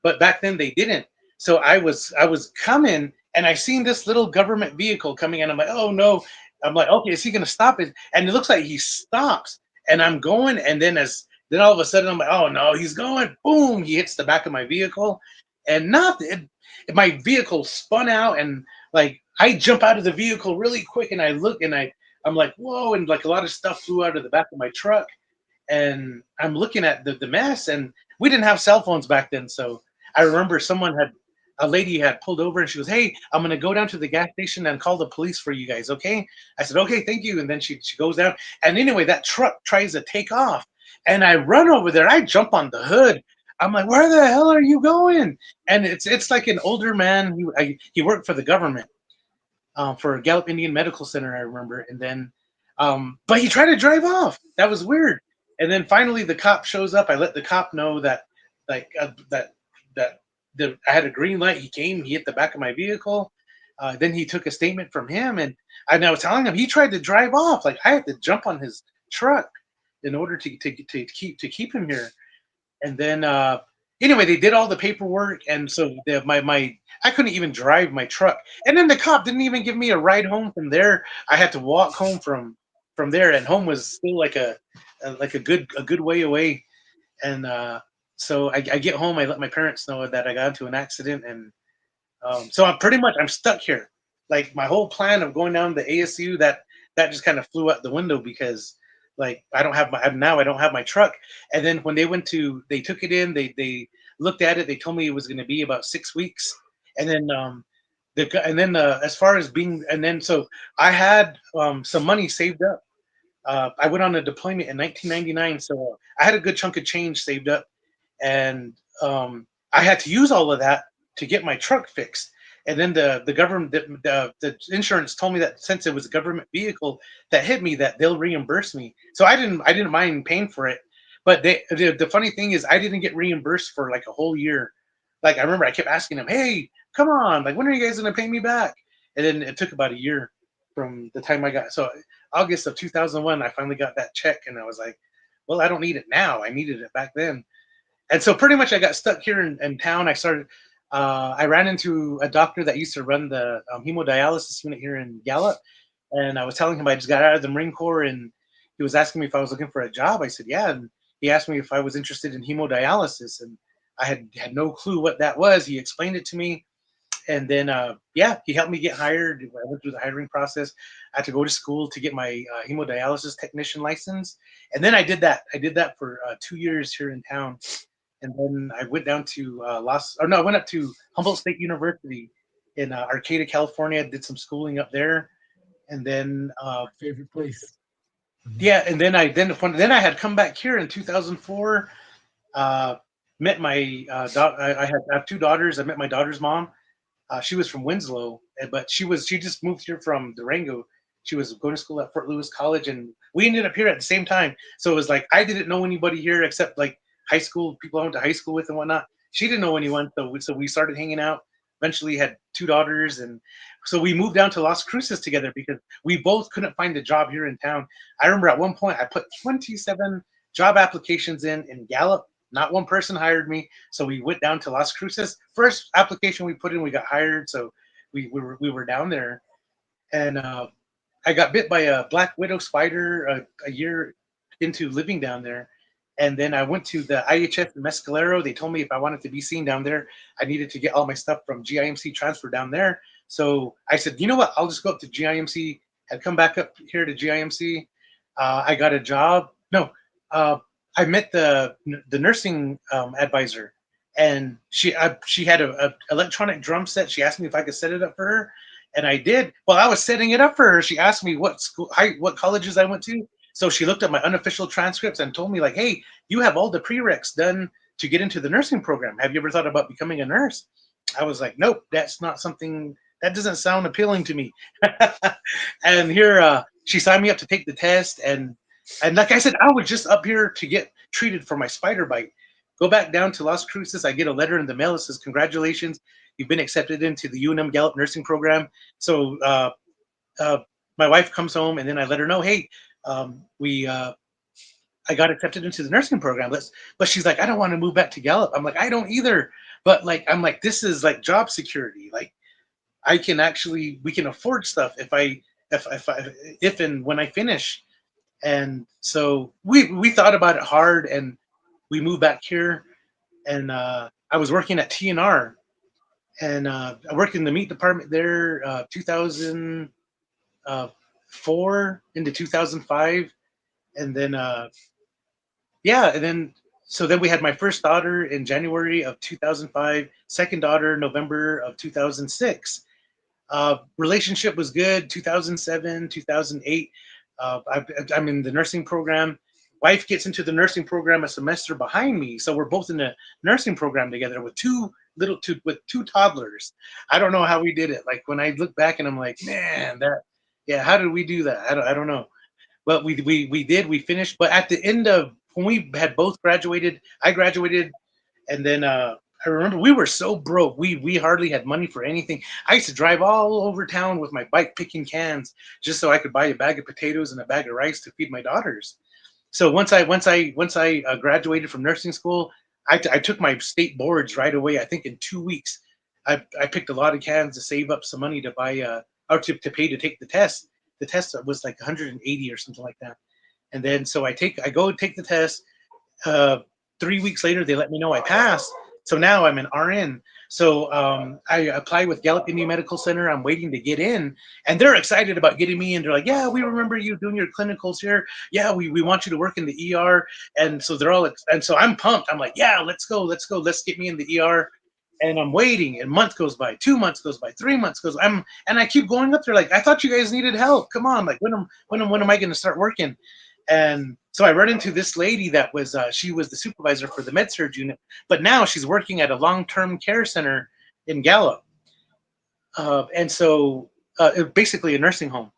But back then they didn't. So I was coming, and I seen this little government vehicle coming, and I'm like, oh no. I'm like, okay, is he gonna stop it? And it looks like he stops, and I'm going, and then all of a sudden I'm like, oh no, he's going. Boom! He hits the back of my vehicle, and my vehicle spun out, and like I jump out of the vehicle really quick, and I look, and I'm like, whoa, and like a lot of stuff flew out of the back of my truck, and I'm looking at the mess, and we didn't have cell phones back then, so I remember a lady had pulled over, and she goes, hey, I'm gonna go down to the gas station and call the police for you guys, okay? I said, okay, thank you, and then she goes down, and anyway, that truck tries to take off, and I run over there, I jump on the hood. I'm like, where the hell are you going? And it's like an older man. He worked for the government, for Gallup Indian Medical Center, I remember. And then, but he tried to drive off. That was weird. And then finally, the cop shows up. I let the cop know that, like, that I had a green light. He came. He hit the back of my vehicle. Then he took a statement from him, and I was telling him he tried to drive off. Like I had to jump on his truck in order to keep him here. And then anyway, they did all the paperwork, and so my I couldn't even drive my truck. And then the cop didn't even give me a ride home from there. I had to walk home from there, and home was still like a good way away. And so I get home. I let my parents know that I got into an accident, and so I'm stuck here. Like my whole plan of going down the ASU, that just kind of flew out the window because like I don't have my truck. And then when they took it in, they looked at it. They told me it was going to be about 6 weeks. And then as far as being, and then so I had some money saved up. I went on a deployment in 1999, so I had a good chunk of change saved up, and I had to use all of that to get my truck fixed. And then the government, the insurance told me that since it was a government vehicle that hit me, that they'll reimburse me. So I didn't mind paying for it. But the funny thing is, I didn't get reimbursed for like a whole year. Like I remember, I kept asking them, "Hey, come on! Like when are you guys gonna pay me back?" And then it took about a year from the time I got. So August of 2001, I finally got that check, and I was like, "Well, I don't need it now. I needed it back then." And so pretty much I got stuck here in town. I ran into a doctor that used to run the hemodialysis unit here in Gallup. And I was telling him I just got out of the Marine Corps, and he was asking me if I was looking for a job. I said, yeah. And he asked me if I was interested in hemodialysis. And I had no clue what that was. He explained it to me. And then, yeah, he helped me get hired. I went through the hiring process. I had to go to school to get my hemodialysis technician license. And then I did that. I did that for 2 years here in town. And then I went down to I went up to Humboldt State University in Arcata, California. Did some schooling up there, and then Favorite place. yeah, and then I had come back here in 2004. Met my I have two daughters. I met my daughter's mom. She was from Winslow, but she just moved here from Durango. She was going to school at Fort Lewis College, and we ended up here at the same time. So it was like I didn't know anybody here except like high school people I went to high school with and whatnot. She didn't know anyone, so we started hanging out. Eventually, had two daughters, and So we moved down to Las Cruces together because we both couldn't find a job here in town. I remember at one point I put 27 job applications in Gallup. Not one person hired me. So we went down to Las Cruces. First application we put in, we got hired. So we were down there, and I got bit by a black widow spider a year into living down there. And then I went to the IHS in Mescalero. They told me if I wanted to be seen down there, I needed to get all my stuff from GIMC transfer down there. So I said, you know what? I'll just go up to GIMC. Had come back up here to GIMC. I got a job. No, uh, I met the nursing advisor, and she had a electronic drum set. She asked me if I could set it up for her, and I did. While I was setting it up for her, she asked me what school, what colleges I went to. So she looked at my unofficial transcripts and told me like, "Hey, you have all the prereqs done to get into the nursing program. Have you ever thought about becoming a nurse?" I was like, "Nope, that's not something that doesn't sound appealing to me." And here she signed me up to take the test, and like I said, I was just up here to get treated for my spider bite. Go back down to Las Cruces. I get a letter in the mail that says, "Congratulations, you've been accepted into the UNM Gallup nursing program." So uh, my wife comes home, and then I let her know, "Hey, we I got accepted into the nursing program." But she's like, "I don't want to move back to Gallup." I'm like, "I don't either." But like, I'm like, this is like job security. Like, we can afford stuff if and when I finish. And so we thought about it hard, and we moved back here. And I was working at TNR, and I worked in the meat department there, 2004 into 2005, and then yeah, and then so then we had my first daughter in January of 2005, second daughter November of 2006. Relationship was good. 2007, 2008. I'm in the nursing program. Wife gets into the nursing program a semester behind me, so we're both in the nursing program together with two toddlers. I don't know how we did it. Like when I look back and I'm like, man, yeah, how did we do that? I don't know. But we did. We finished. But at the end of when we had both graduated, I graduated, and then I remember we were so broke. We hardly had money for anything. I used to drive all over town with my bike picking cans just so I could buy a bag of potatoes and a bag of rice to feed my daughters. So once I graduated from nursing school, I took my state boards right away. I think in 2 weeks, I picked a lot of cans to save up some money to buy or to pay to take the test. The test was like 180 or something like that. And then so I go and take the test. Uh, 3 weeks later, they let me know I passed. So now I'm an RN. So I applied with Gallup Indian Medical Center. I'm waiting to get in, and they're excited about getting me in. They're like, "Yeah, we remember you doing your clinicals here. Yeah, we want you to work in the ER." And so they're all, and so I'm pumped. I'm like, "Yeah, let's go, let's get me in the ER." And I'm waiting, and a month goes by, 2 months goes by, 3 months goes. And I keep going up there like, I thought you guys needed help. Come on, like when am I going to start working? And so I run into this lady that was she was the supervisor for the med surg unit, but now she's working at a long-term care center in Gallup, and so basically a nursing home.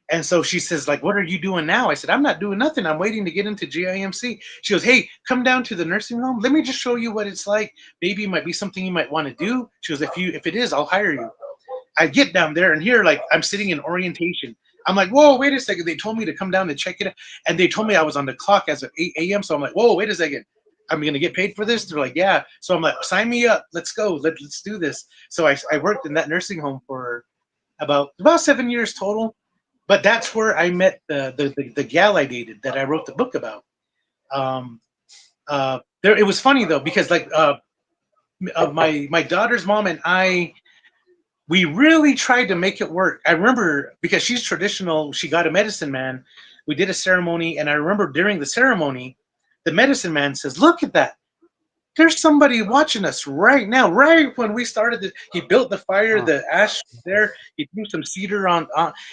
And so she says, like, "What are you doing now?" I said, "I'm not doing nothing. I'm waiting to get into GIMC." She goes, "Hey, come down to the nursing home. Let me just show you what it's like. Maybe it might be something you might want to do." She goes, "If it is, I'll hire you." I get down there, and here, like, I'm sitting in orientation. I'm like, "Whoa, wait a second." They told me to come down and check it out, and they told me I was on the clock as of 8 a.m. So I'm like, "Whoa, wait a second. I'm gonna get paid for this?" They're like, "Yeah." So I'm like, "Sign me up. Let's go. Let's do this." So I worked in that nursing home for about 7 years total. But that's where I met the gal I dated that I wrote the book about. Um, it was funny though because like my daughter's mom and I, we really tried to make it work. I remember because she's traditional. She got a medicine man. We did a ceremony, and I remember during the ceremony, the medicine man says, "Look at that. There's somebody watching us right now." Right when we started, he built the fire, Huh. the ash there. He threw some cedar on,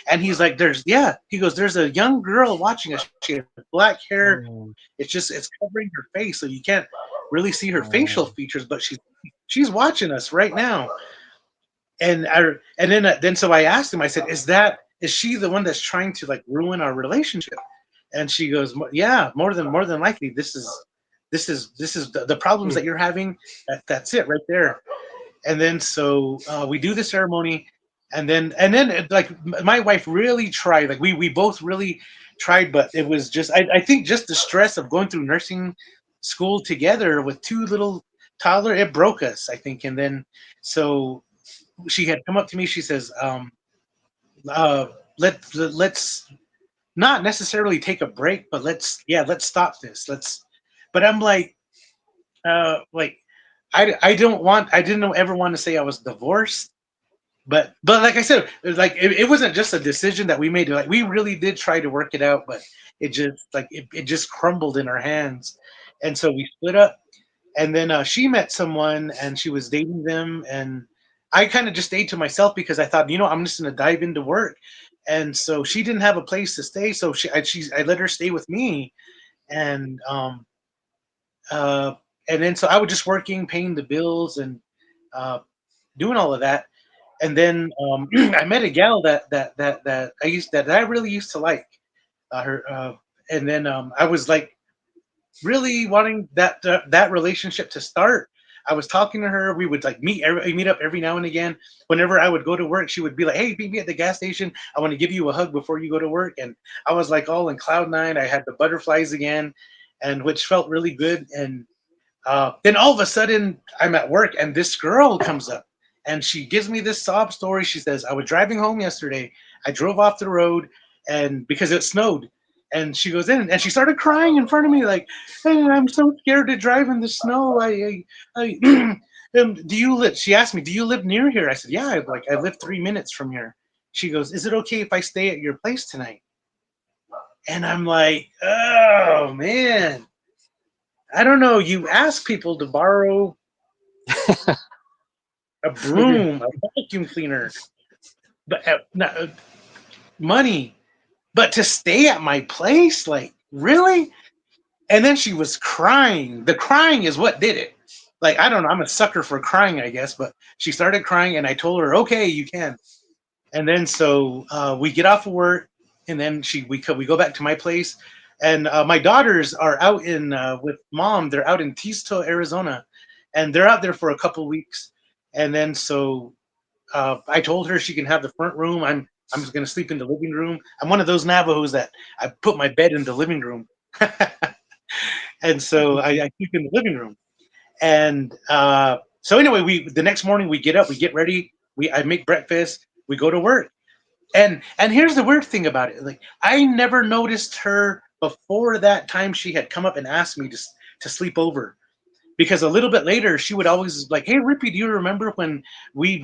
and he's like, "There's." He goes, "There's a young girl watching us. She has black hair. Oh, It's covering her face, so you can't really see her facial oh, features, but she's watching us right now." And so I asked him. I said, Is she the one that's trying to like ruin our relationship?" And she goes, "Yeah, more than likely. This is the problems hmm, that you're having. That's it right there." And then so we do the ceremony, And then like my wife really tried. Like we both really tried, but it was just I think just the stress of going through nursing school together with two little toddler, it broke us, I think. And then so she had come up to me. She says, uh, let's not necessarily take a break, but let's stop this. Let's. But I'm like I don't want. I didn't ever want to say I was divorced. But like I said, it wasn't just a decision that we made. Like we really did try to work it out, but it just crumbled in our hands, and so we split up. And then she met someone, and she was dating them, and I kind of just stayed to myself because I thought, I'm just gonna dive into work. And so she didn't have a place to stay, so I let her stay with me, and uh, and then so I was just working, paying the bills, and uh, doing all of that. And then I met a gal that I really used to like her, and then I was like really wanting that relationship to start. I was talking to her. We would like meet up every now and again. Whenever I would go to work, she would be like, "Hey, meet me at the gas station. I want to give you a hug before you go to work." And I was like all in cloud nine. I had the butterflies again, and which felt really good. And then all of a sudden, I'm at work, and this girl comes up, and she gives me this sob story. She says, "I was driving home yesterday. I drove off the road, and because it snowed." And she goes in, and she started crying in front of me, like, "Hey, I'm so scared to drive in the snow. I do you live?" She asked me, "Do you live near here?" I said, "Yeah, I live 3 minutes from here." She goes, "Is it okay if I stay at your place tonight?" And I'm like, "Oh man, I don't know. You ask people to borrow a broom, a vacuum cleaner, but money, but to stay at my place, like really?" And then she was crying. The crying is what did it. Like I don't know. I'm a sucker for crying, I guess. But she started crying, and I told her, "Okay, you can." And then so we get off of work, and then we go back to my place, and my daughters are out in with mom. They're out in Tisto, Arizona, and they're out there for a couple weeks. And then so I told her she can have the front room. I'm just gonna sleep in the living room. I'm one of those Navajos that I put my bed in the living room, and so I sleep in the living room. And so anyway, we the next morning we get up, we get ready, I make breakfast, we go to work. And here's the weird thing about it: like I never noticed her before that time she had come up and asked me to sleep over, because a little bit later she would always like, "Hey Rippy, do you remember when we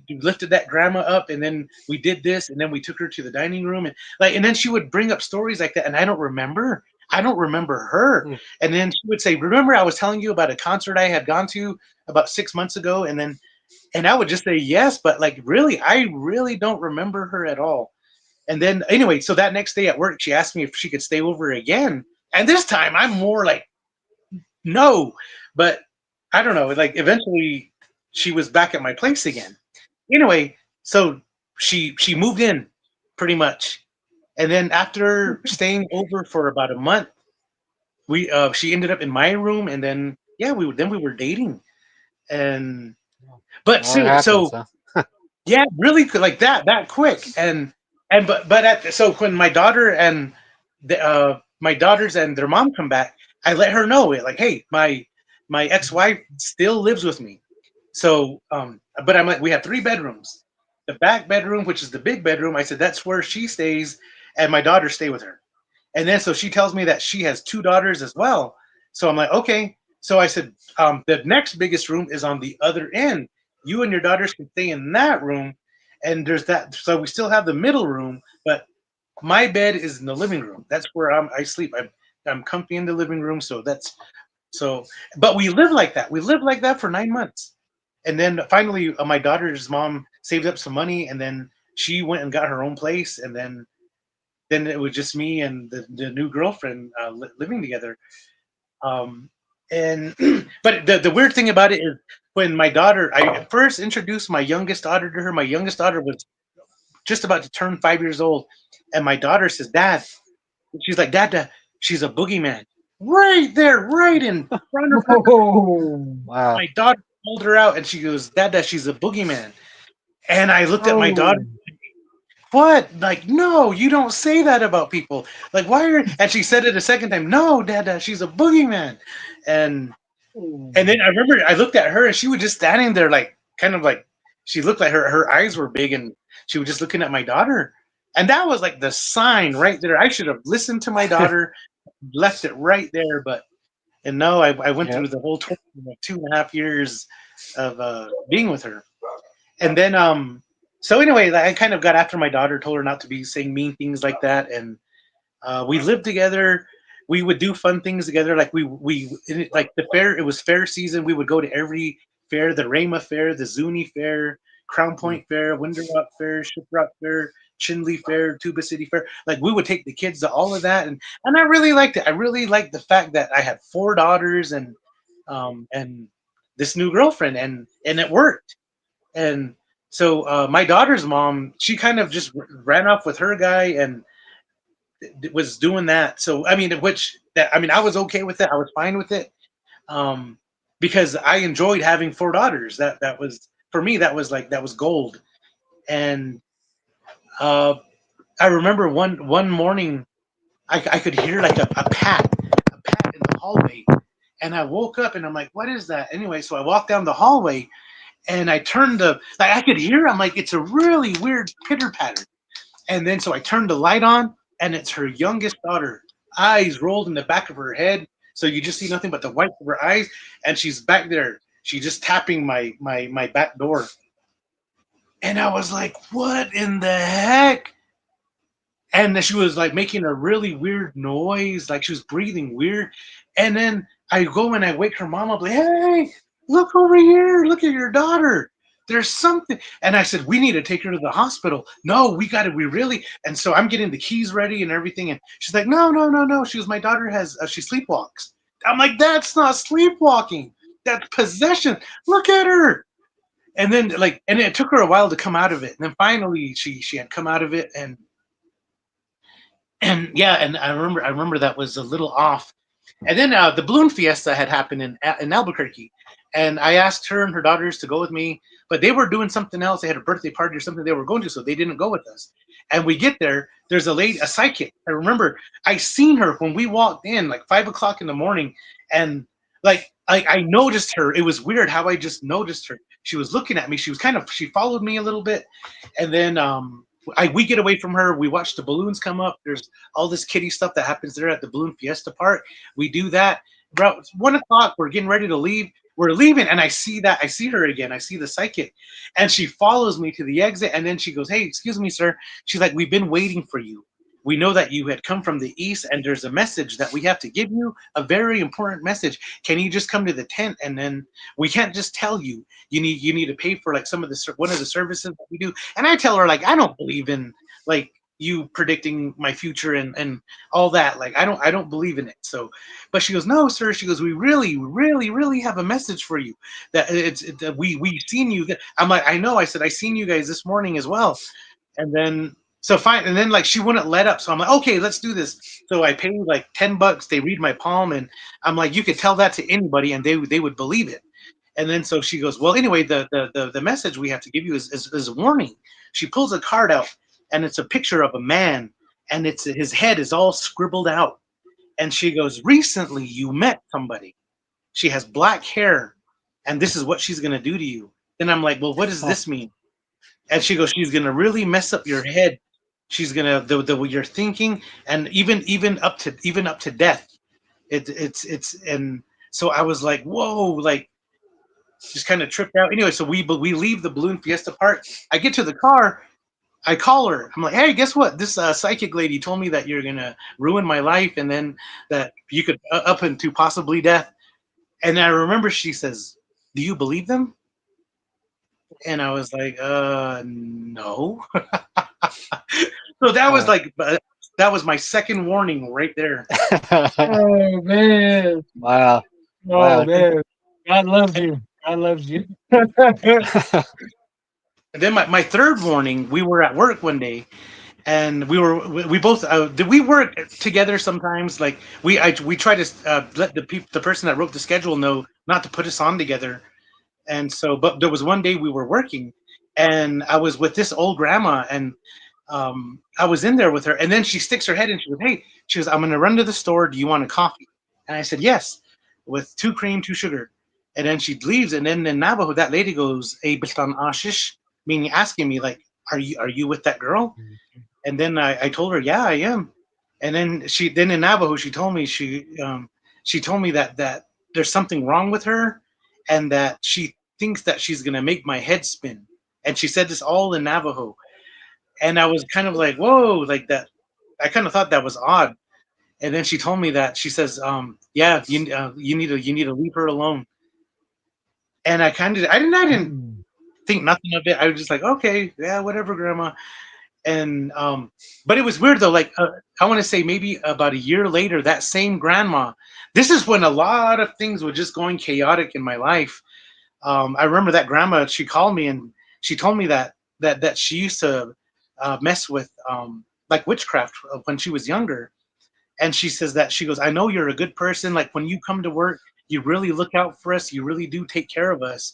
lifted that grandma up, and then we did this, and then we took her to the dining room," and then she would bring up stories like that, and I don't remember her. Mm. And then she would say, "Remember I was telling you about a concert I had gone to about 6 months ago?" And I would just say yes, but like really, I really don't remember her at all. And then anyway, so that next day at work, she asked me if she could stay over again. And this time I'm more like, no. But I don't know. Like eventually she was back at my place again. Anyway, so she moved in pretty much. And then after staying over for about a month, we she ended up in my room, and then yeah, we were dating. And but Well, it so happens, huh? yeah, really like that quick. And but so when my daughters and their mom come back, I let her know it, like, "Hey, my ex-wife still lives with me." So but I'm like, we have 3 bedrooms. The back bedroom, which is the big bedroom, I said that's where she stays, and my daughters stay with her. And then so she tells me that she has 2 daughters as well. So I'm like, okay. So I said, the next biggest room is on the other end. You and your daughters can stay in that room. And there's that. So we still have the middle room, but my bed is in the living room. That's where I sleep. I'm comfy in the living room. So that's so, but we live like that. We lived like that for 9 months. And then finally, my daughter's mom saved up some money, and then she went and got her own place. And then it was just me and the new girlfriend living together. Um, and but the weird thing about it is when I first introduced my youngest daughter to her. My youngest daughter was just about to turn 5 years old, and my daughter says, "Dad," she's like, "Dad, she's a boogeyman." Right there, right in front of her. Oh, Wow. My daughter pulled her out, and she goes, "Dad, she's a boogeyman." And I looked at my daughter. Oh, What? Like, no, you don't say that about people. Like, why are? And she said it a second time. No, Dada, she's a boogeyman. And oh, and then I remember I looked at her and she was just standing there, like, kind of like she looked like her eyes were big and she was just looking at my daughter. And that was like the sign right there. I should have listened to my daughter, left it right there, but and no, I went Yep. through the whole 2.5 years of being with her. And then so anyway, I kind of got after my daughter, told her not to be saying mean things like that, and we lived together. We would do fun things together, like like the fair. It was fair season. We would go to every fair: the Rama Fair, the Zuni Fair, Crown Point Fair, Winter Rock Fair, Shiprock Fair, Chinley Fair, Tuba City Fair. Like we would take the kids to all of that, and I really liked it. I really liked the fact that I had 4 daughters and this new girlfriend, and it worked. And so my daughter's mom, she kind of just ran off with her guy and was doing that. So I mean, I was okay with it. I was fine with it, um, because I enjoyed having 4 daughters. That was for me. That was gold. And uh, I remember one morning, I could hear like a pat in the hallway, and I woke up and I'm like, what is that? Anyway, so I walked down the hallway and I turned the like I could hear. I'm like, it's a really weird pitter patter. And then so I turned the light on, and it's her youngest daughter, eyes rolled in the back of her head. So you just see nothing but the white of her eyes, and she's back there. She's just tapping my back door. And I was like, what in the heck? And she was like making a really weird noise, like she was breathing weird. And then I go and I wake her mom up, like, hey, look over here, look at your daughter. There's something. And I said, we need to take her to the hospital. No, we really. And so I'm getting the keys ready and everything. And she's like, no, no, no, no. She was, my daughter has, she sleepwalks. I'm like, that's not sleepwalking. That's possession. Look at her. And then like, and it took her a while to come out of it. And then finally she had come out of it, and yeah, and I remember that was a little off. And then the balloon fiesta had happened in Albuquerque, and I asked her and her daughters to go with me, but they were doing something else. They had a birthday party or something they were going to, so they didn't go with us. And we get there, there's a lady, a psychic. I remember I seen her when we walked in, like 5 o'clock in the morning, and like I noticed her. It was weird how I just noticed her. She was looking at me. She followed me a little bit, and then we get away from her. We watch the balloons come up. There's all this kiddie stuff that happens there at the Balloon Fiesta Park. We do that. About 1 o'clock, we're getting ready to leave. We're leaving, and I see her again. I see the psychic, and she follows me to the exit. And then she goes, "Hey, excuse me, sir." She's like, "We've been waiting for you. We know that you had come from the east, and there's a message that we have to give you. A very important message. Can you just come to the tent? And then we can't just tell you. You need to pay for like some of the one of the services that we do." And I tell her like, I don't believe in like you predicting my future and all that. Like I don't believe in it. So, but she goes, "No, sir." She goes, "We really, really, really have a message for you. That that we seen you." I'm like, "I know." I said, "I seen you guys this morning as well." And then so fine, and then like she wouldn't let up. So I'm like, "Okay, let's do this." So I paid like $10. They read my palm, and I'm like, "You could tell that to anybody, and they would believe it." And then so she goes, "Well, anyway, the message we have to give you is a warning." She pulls a card out, and it's a picture of a man, and it's his head is all scribbled out. And she goes, "Recently, you met somebody. She has black hair, and this is what she's gonna do to you." Then I'm like, "Well, what does Oh, this mean?" And she goes, "She's gonna really mess up your head. She's gonna the way you're thinking, and even up to death. It's and so I was like, whoa, like just kind of tripped out. Anyway, so we leave the Balloon Fiesta Park. I get to the car. I call her. I'm like, "Hey, guess what? This psychic lady told me that you're gonna ruin my life, and then that you could up into possibly death." And I remember she says, "Do you believe them?" And I was like, no." So that was uh, like that was my second warning right there. oh man. wow, Oh wow. man. God loves you. God loves you. And then my third warning, we were at work one day, and we both did we work together sometimes. Like we try to let the person that wrote the schedule know not to put us on together. And so, but there was one day we were working, and I was with this old grandma, and I was in there with her, and then she sticks her head in. She goes, "Hey," she goes, "I'm gonna run to the store. Do you want a coffee?" And I said, "Yes," with 2 cream, 2 sugar. And then she leaves, and then in Navajo, that lady goes, "Hey, Bistan Ashish," meaning asking me like, "Are you with that girl?" And then I told her, "Yeah, I am." And then in Navajo, she told me that there's something wrong with her, and that she thinks that she's gonna make my head spin. And she said this all in Navajo, and I was kind of like, "Whoa!" Like that. I kind of thought that was odd. And then she told me that she says, "Yeah, you need to leave her alone." And I didn't Mm. think nothing of it. I was just like, "Okay, yeah, whatever, grandma." And but it was weird though. Like I want to say maybe about a year later, that same grandma. This is when a lot of things were just going chaotic in my life. I remember that grandma. She called me and she told me that she used to mess with like witchcraft when she was younger. And she says that she goes, "I know you're a good person. Like when you come to work, you really look out for us. You really do take care of us."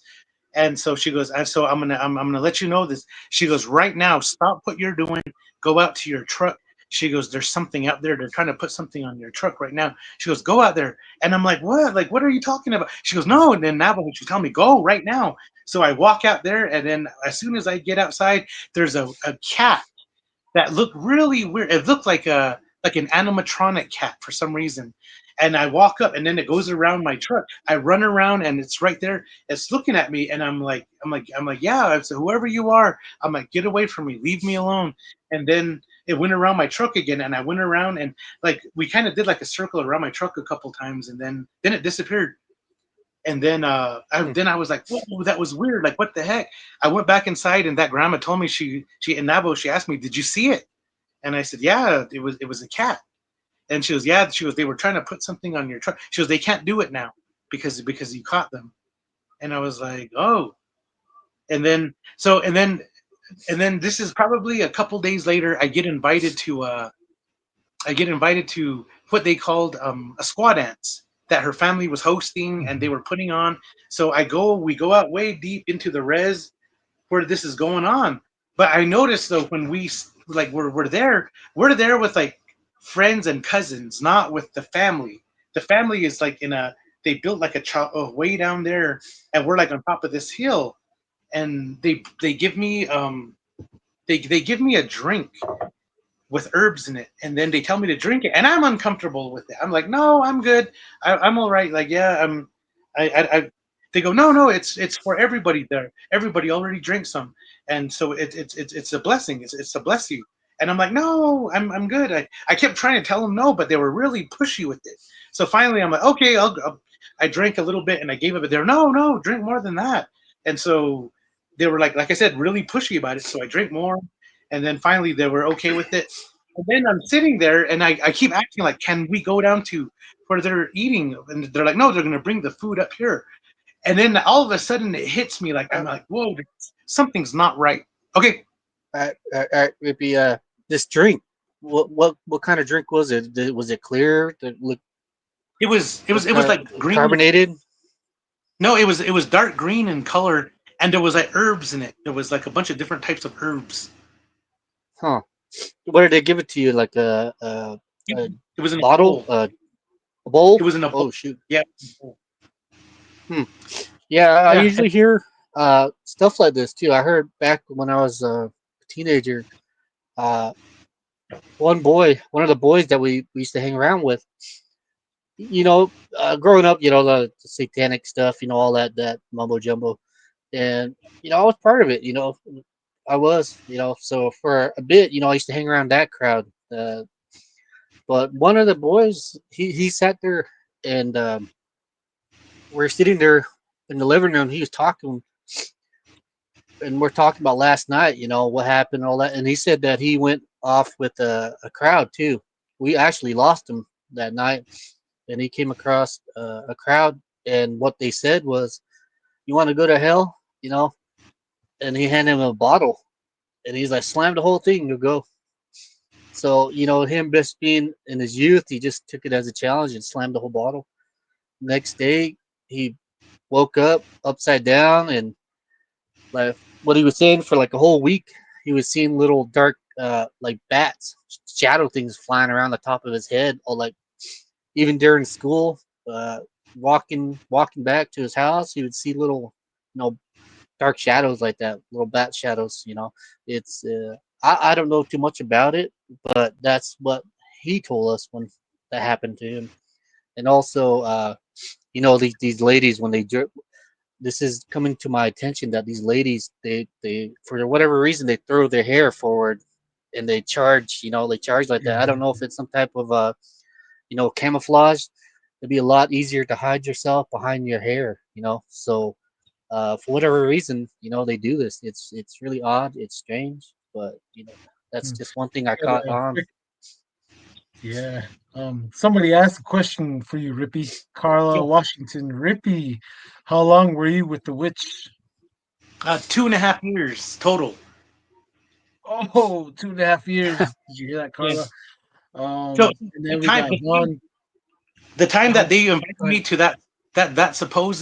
And so she goes, and so I'm gonna let you know this. She goes, "Right now, stop what you're doing, go out to your truck." She goes, "There's something out there. They're trying to put something on your truck right now." She goes, "Go out there." And I'm like, "What? Like, what are you talking about?" She goes, "No." And then Navajo, she tell me, "Go right now." So I walk out there, and then as soon as I get outside, there's a cat that looked really weird. It looked like an animatronic cat for some reason. And I walk up, and then it goes around my truck. I run around, and it's right there. It's looking at me, and I'm like, "Yeah." I said, "Whoever you are," I'm like, "Get away from me, leave me alone." And then it went around my truck again, and I went around, and like we kind of did like a circle around my truck a couple times, and then it disappeared. And then I was like, "Whoa, that was weird. Like, what the heck?" I went back inside, and that grandma told me she in Navajo, she asked me, "Did you see it?" And I said, "Yeah, it was a cat." And she goes, "Yeah." She goes, "They were trying to put something on your truck." She goes, "They can't do it now because you caught them." And I was like, "Oh." And then this is probably a couple days later. I get invited to what they called a squaw dance that her family was hosting and they Mhm. were putting on. So we go out way deep into the res where this is going on. But I noticed though when like we're there with like friends and cousins, not with the family. The family is like they built like way down there, and we're like on top of this hill, and they give me they give me a drink with herbs in it, and then they tell me to drink it, and I'm uncomfortable with it. I'm like, "No, I'm good. I'm all right." Like, yeah, I they go, "No, no, it's for everybody there. Everybody already drinks some, and so it's a blessing. It's to bless you." And I'm like, "No, I'm good." I kept trying to tell them no, but they were really pushy with it. So finally, I'm like, "Okay, I drank a little bit and I gave it, but they're no, no, drink more than that." And so they were like I said, really pushy about it. So I drank more, and then finally they were okay with it. And then I'm sitting there and I keep asking, like, "Can we go down to where they're eating?" And they're like, "No, they're gonna bring the food up here." And then all of a sudden it hits me like I'm Uh, like, "Whoa, something's not right." Okay. Rippy, this drink. What kind of drink was it? Was it clear? Did it look It was what it was kind like of green. carbonated? No, it was dark green in color, and there was like herbs in it. There was like a bunch of different types of herbs. Huh? What did they give it to you? Like a It was in a bottle? bowl. A It bowl? was in a bowl. Oh shoot. Yeah. Hmm. Yeah, I Yeah. usually hear stuff like this too. I heard back when I was a teenager. Uh, one of the boys that we used to hang around with, growing up, the satanic stuff, all that mumbo jumbo, and I was part of it. I was, so for a bit, I used to hang around that crowd. But one of the boys, he sat there, and we're sitting there in the living room. He was talking, and we're talking about last night, what happened, all that, and he said that he went off with a crowd too. We actually lost him that night, and he came across a crowd, and what they said was, "You want to go to hell?" And he handed him a bottle, and he's like, "Slam the whole thing, you go." So him just being in his youth, he just took it as a challenge and slammed the whole bottle. Next day, he woke up upside down and like what he was saying for like a whole week, he was seeing little dark, like bats, shadow things flying around the top of his head, or like even during school, uh, walking back to his house, he would see little, dark shadows like that, little bat shadows. It's I don't know too much about it, but that's what he told us when that happened to him. And also, these ladies when this is coming to my attention that these ladies they for whatever reason they throw their hair forward and they charge like that. I don't know if it's some type of camouflage. It'd be a lot easier to hide yourself behind your hair. So for whatever reason, they do this. It's really odd. It's strange, but that's Hmm. just one thing I Got caught a on. quick, yeah. Somebody asked a question for you, Rippy. Carla Yeah. Washington. Rippy, how long were you with the witch? 2.5 years total. Oh, 2.5 years. Did you hear that, Yeah. Carla? So And the then we time, got the time, Vaughn. the time How? that they invited Go me ahead. to that supposed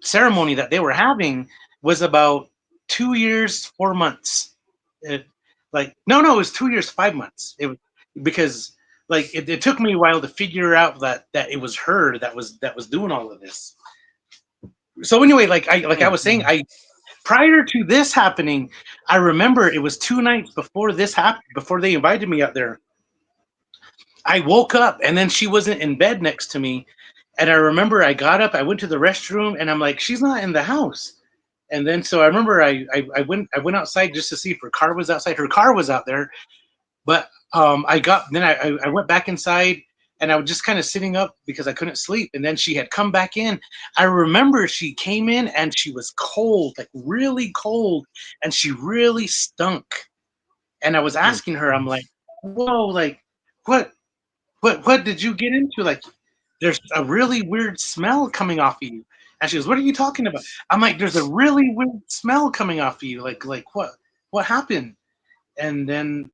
ceremony that they were having was about 2 years 4 months. It, like no, it was 2 years 5 months. It was because like it took me a while to figure out that it was her that was doing all of this. So anyway, like I Hmm. was saying, I prior to this happening, I remember it was 2 nights before this happened, before they invited me out there. I woke up and then she wasn't in bed next to me. And I remember I got up, I went to the restroom, and I'm like, she's not in the house. And then so I remember I went outside just to see if her car was outside. Her car was out there, but I went back inside and I was just kind of sitting up because I couldn't sleep. And then she had come back in. I remember she came in and she was cold, like really cold, and she really stunk. And I was Hmm. asking her, I'm like, whoa, like what what did you get into? Like there's a really weird smell coming off of you. And she goes, what are you talking about? I'm like, there's a really weird smell coming off of you. Like what happened? And then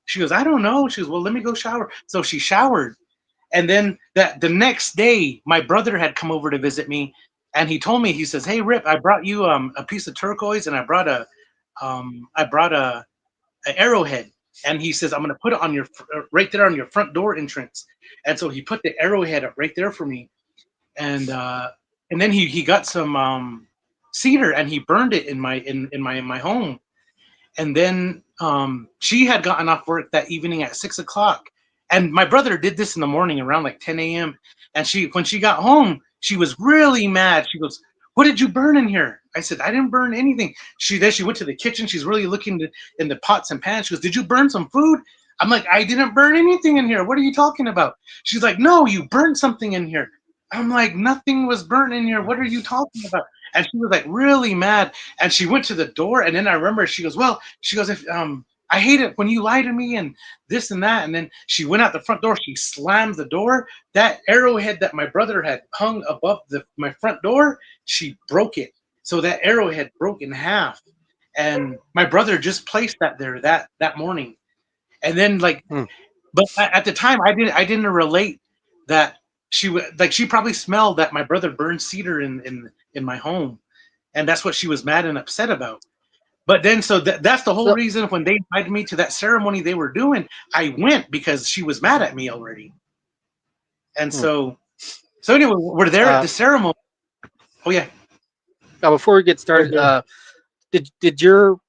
she goes, I don't know. She goes, well, let me go shower. So she showered. And then that the next day, my brother had come over to visit me, and he told me, he says, hey Rip, I brought you a piece of turquoise, and I brought a arrowhead. And he says, I'm gonna put it on your right there on your front door entrance. And so he put the arrowhead up right there for me, and then he got some cedar and he burned it in my home. And then she had gotten off work that evening at 6 o'clock, and my brother did this in the morning around like 10 a.m. And when she got home, she was really mad. She goes, what did you burn in here? I said, I didn't burn anything. She went to the kitchen. She's really looking in the pots and pans. She goes, did you burn some food? I'm like, I didn't burn anything in here. What are you talking about? She's like, no, you burned something in here. I'm like, nothing was burnt in here. What are you talking about? And she was like really mad. And she went to the door, and then I remember she goes, well, she goes, if I hate it when you lie to me and this and that. And then she went out the front door. She slammed the door. That arrowhead that my brother had hung above my front door, she broke it. So that arrowhead broke in half. And my brother just placed that there that morning. And then Hmm. but at the time I didn't relate that she probably smelled that my brother burned cedar in my home, and that's what she was mad and upset about. But then so that's the whole So, reason when they invited me to that ceremony they were doing, I went because she was mad at me already. And hmm. so anyway, we're there at uh, the ceremony. Oh yeah. Now before we get Go ahead, started, go ahead. did your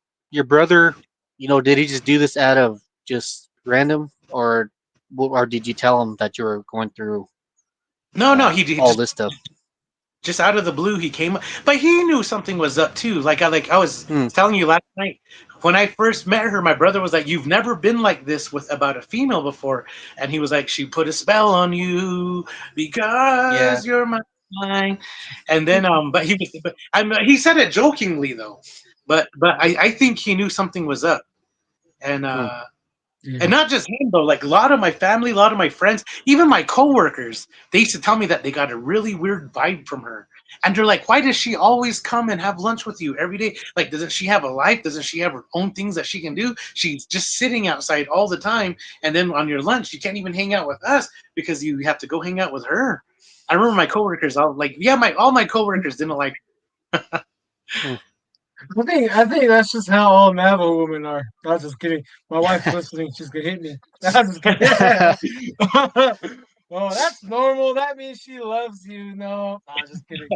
brother, did he just do this out of just random, or did you tell him that you were going through No, he all just this stuff? out of the blue he came up, but he knew something was up too. Like I was Hmm. telling you last night, when I first met her, my brother was like, you've never been like this with about a female before. And he was like, she put a spell on you Yeah. because you're mine. And then he said it jokingly though, but I think he knew something was up. And Hmm. and Yeah. not just him though, like a lot of my family, a lot of my friends, even my coworkers, they used to tell me that they got a really weird vibe from her. And they're like, why does she always come and have lunch with you every day? Like, doesn't she have a life? Doesn't she have her own things that she can do? She's just sitting outside all the time. And then on your lunch, you can't even hang out with us because you have to go hang out with her. I remember my coworkers all like, yeah, all my coworkers didn't like her. Hmm. I think that's just how all Navajo women are. I was just kidding. My wife's listening. She's gonna hit me. I was just kidding. Oh, that's normal. That means she loves you. No, I was just kidding.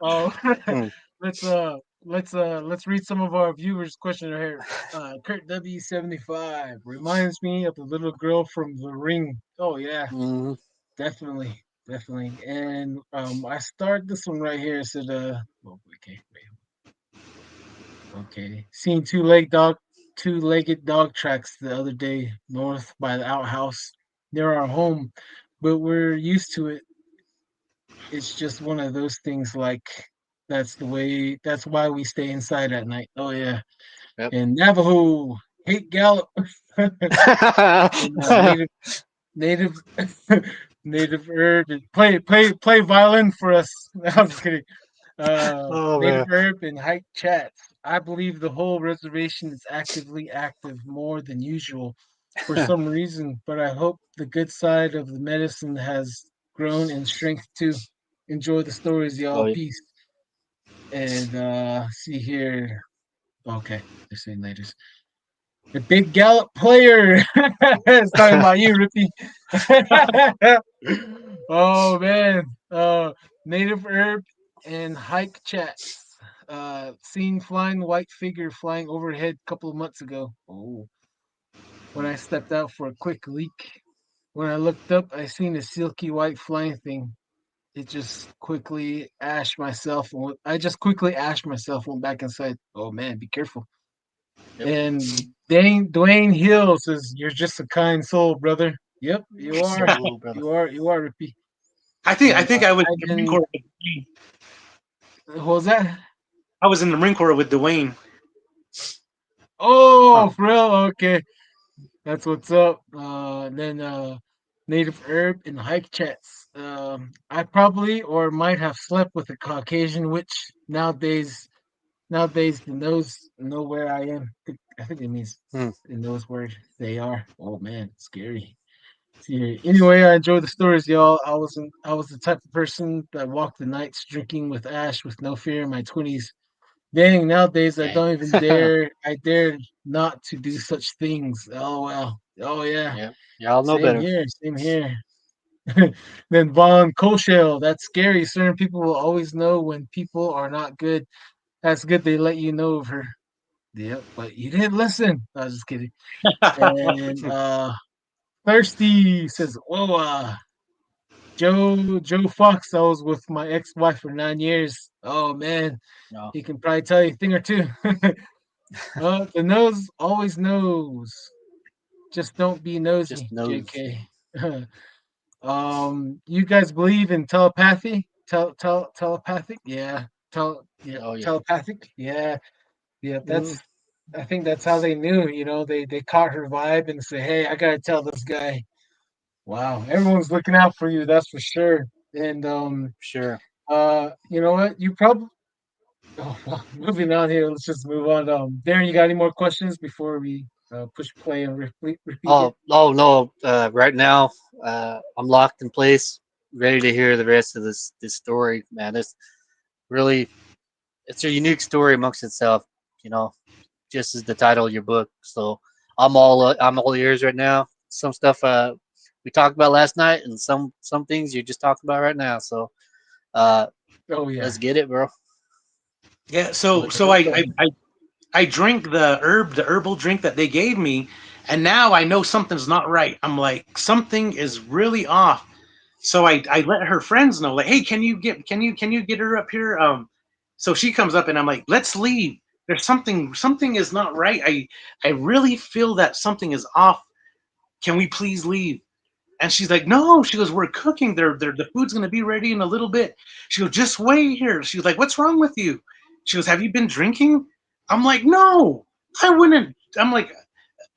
Oh, Hmm. let's uh let's read some of our viewers' questions right here. Kurt W75 reminds me of the little girl from The Ring. Oh yeah, Mhm. definitely, definitely. And I start this one right here. It said oh, okay, wait. Okay. Seen two-legged dog tracks the other day north by the outhouse near our home, but we're used to it. It's just one of those things like that's why we stay inside at night. Oh yeah. Yep. And Navajo hate gallop and native native herb and play violin for us. I'm just kidding. Oh Native man. herb and hike chats. I believe the whole reservation is actively active more than usual for some reason, but I hope the good side of the medicine has grown in strength too. Enjoy the stories, Oh y'all. yeah. Peace. And see here. Okay, they're saying latest. The big Gallup player. It's talking about you, Rippy. Oh man. Native herb and hike chats. Seen flying white figure flying overhead a couple of months ago. Oh, when I stepped out for a quick leak. When I looked up, I seen a silky white flying thing. It just quickly ashed myself. I just quickly ashed myself. Went back inside. Oh man, be careful. Yep. And Dwayne Hill says, "You're just a kind soul, brother." Yep, you are. So brother. You are, Rippy. I And think I was in the Marine Ivan, Corps with Dwayne. what was that? I was in the Marine Corps with Dwayne. Huh. Oh, for real? Okay, that's what's up. Then Native Herb and Hike Chats. I probably or might have slept with a Caucasian witch. Nowadays, the knows know where I am. I think it means Hmm. it knows where they are. Oh man, scary. See, anyway, I enjoy the stories, y'all. I was the type of person that walked the nights drinking with Ash with no fear in my 20s. Dang, nowadays I Dang. don't even dare. I dare not to do such things. LOL. Oh yeah, Yeah. Y'all know better. same here. Then Von Koshel, that's scary. Certain people will always know when people are not good. That's good. They let you know of her. Yep, but you didn't listen. I was just kidding. And Thirsty says, "Whoa, Joe Fox. I was with my ex-wife for 9 years. Oh man, No. he can probably tell you a thing or two. The nose always knows. Just don't be Just nosy, knows. Jk." You guys believe in telepathy? Telepathic? Yeah. Yeah. Oh yeah. Telepathic? Yeah. Yeah. Mm, I think that's how they knew. They caught her vibe and say, "Hey, I gotta tell this guy." Wow, everyone's looking out for you. That's for sure. And sure. you know what? You probably. Oh, well, moving on here. Let's just move on. Darren, you got any more questions before we push play and repeat here? Oh no. Right now, I'm locked in place, ready to hear the rest of this story, man. It's really it's a unique story amongst itself. You know, just as the title of your book. So I'm all ears right now. Some stuff we talked about last night, and some things you just talked about right now. So uh, Oh yeah. let's get it, bro. Yeah, Let's so get it. I drink the herbal drink that they gave me, and now I know something's not right. I'm like, something is really off. So I let her friends know, like, hey, can you get her up here? So she comes up and I'm like, let's leave. There's something is not right. I really feel that something is off. Can we please leave? And she's like, no. She goes, we're cooking. The food's gonna be ready in a little bit. She goes, just wait here. She was like, what's wrong with you? She goes, have you been drinking? I'm like, no, I wouldn't. I'm like,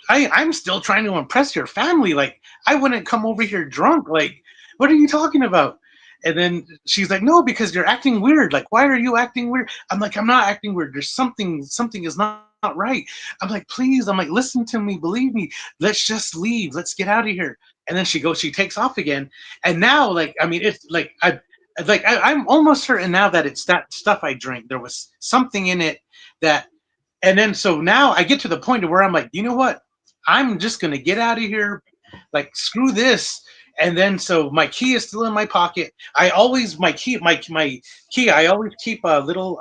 I'm still trying to impress your family. Like, I wouldn't come over here drunk. Like, what are you talking about? And then she's like, no, because you're acting weird. Like, why are you acting weird? I'm like, I'm not acting weird. There's something is not right. I'm like, please. I'm like, listen to me, believe me. Let's just leave. Let's get out of here. And then she takes off again. And now, like, I mean, it's like like I'm almost certain now that it's that stuff I drink. There was something in it that, and then so now I get to the point where I'm like, you know what? I'm just gonna get out of here. Like screw this. And then so my key is still in my pocket. I always my key. I always keep a little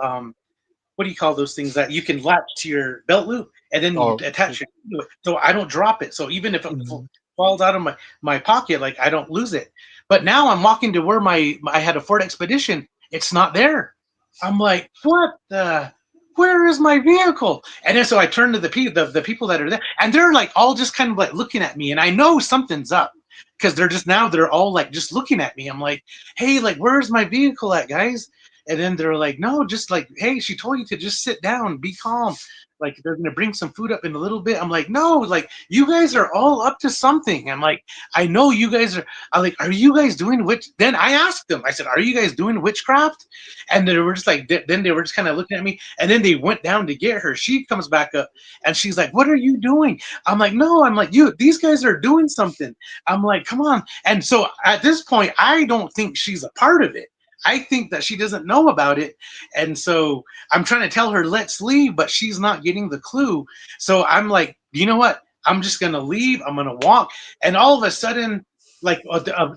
what do you call those things that you can latch to your belt loop and then you Oh, attach it to it so I don't drop it. So even if it Mhm. falls out of my pocket, like I don't lose it. But now I'm walking to where I had a Ford Expedition. It's not there. I'm like, what the? Where is my vehicle? And then so I turn to the people that are there, and they're like all just kind of like looking at me, and I know something's up because they're all like just looking at me. I'm like, hey, like where's my vehicle at, guys? And then they're like, no, just like, hey, she told you to just sit down, be calm. Like they're gonna bring some food up in a little bit. I'm like, no, like you guys are all up to something. I'm like, I know you guys are. I'm like, are you guys doing witch? Then I asked them. I said, are you guys doing witchcraft? And they were just like, then they were just kind of looking at me. And then they went down to get her. She comes back up, and she's like, what are you doing? I'm like, no. I'm like, these guys are doing something. I'm like, come on. And so at this point, I don't think she's a part of it. I think that she doesn't know about it. And so I'm trying to tell her, let's leave, but she's not getting the clue. So I'm like, you know what? I'm just going to leave. I'm going to walk. And all of a sudden, like,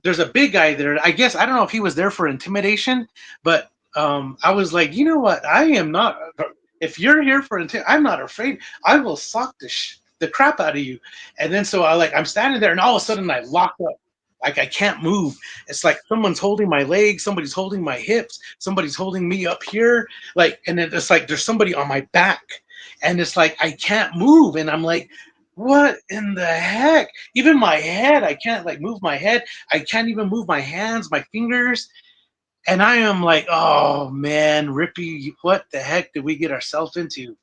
there's a big guy there. I guess, I don't know if he was there for intimidation, but I was like, you know what? I am not, if you're here for intimidation, I'm not afraid. I will sock the crap out of you. And then so I'm standing there and all of a sudden I lock up. Like I can't move. It's like someone's holding my legs, somebody's holding my hips, somebody's holding me up here. Like, and then it's like there's somebody on my back, and it's like I can't move. And I'm like, what in the heck? Even my head, I can't like move my head. I can't even move my hands, my fingers. And I am like, oh man, Rippy, what the heck did we get ourselves into?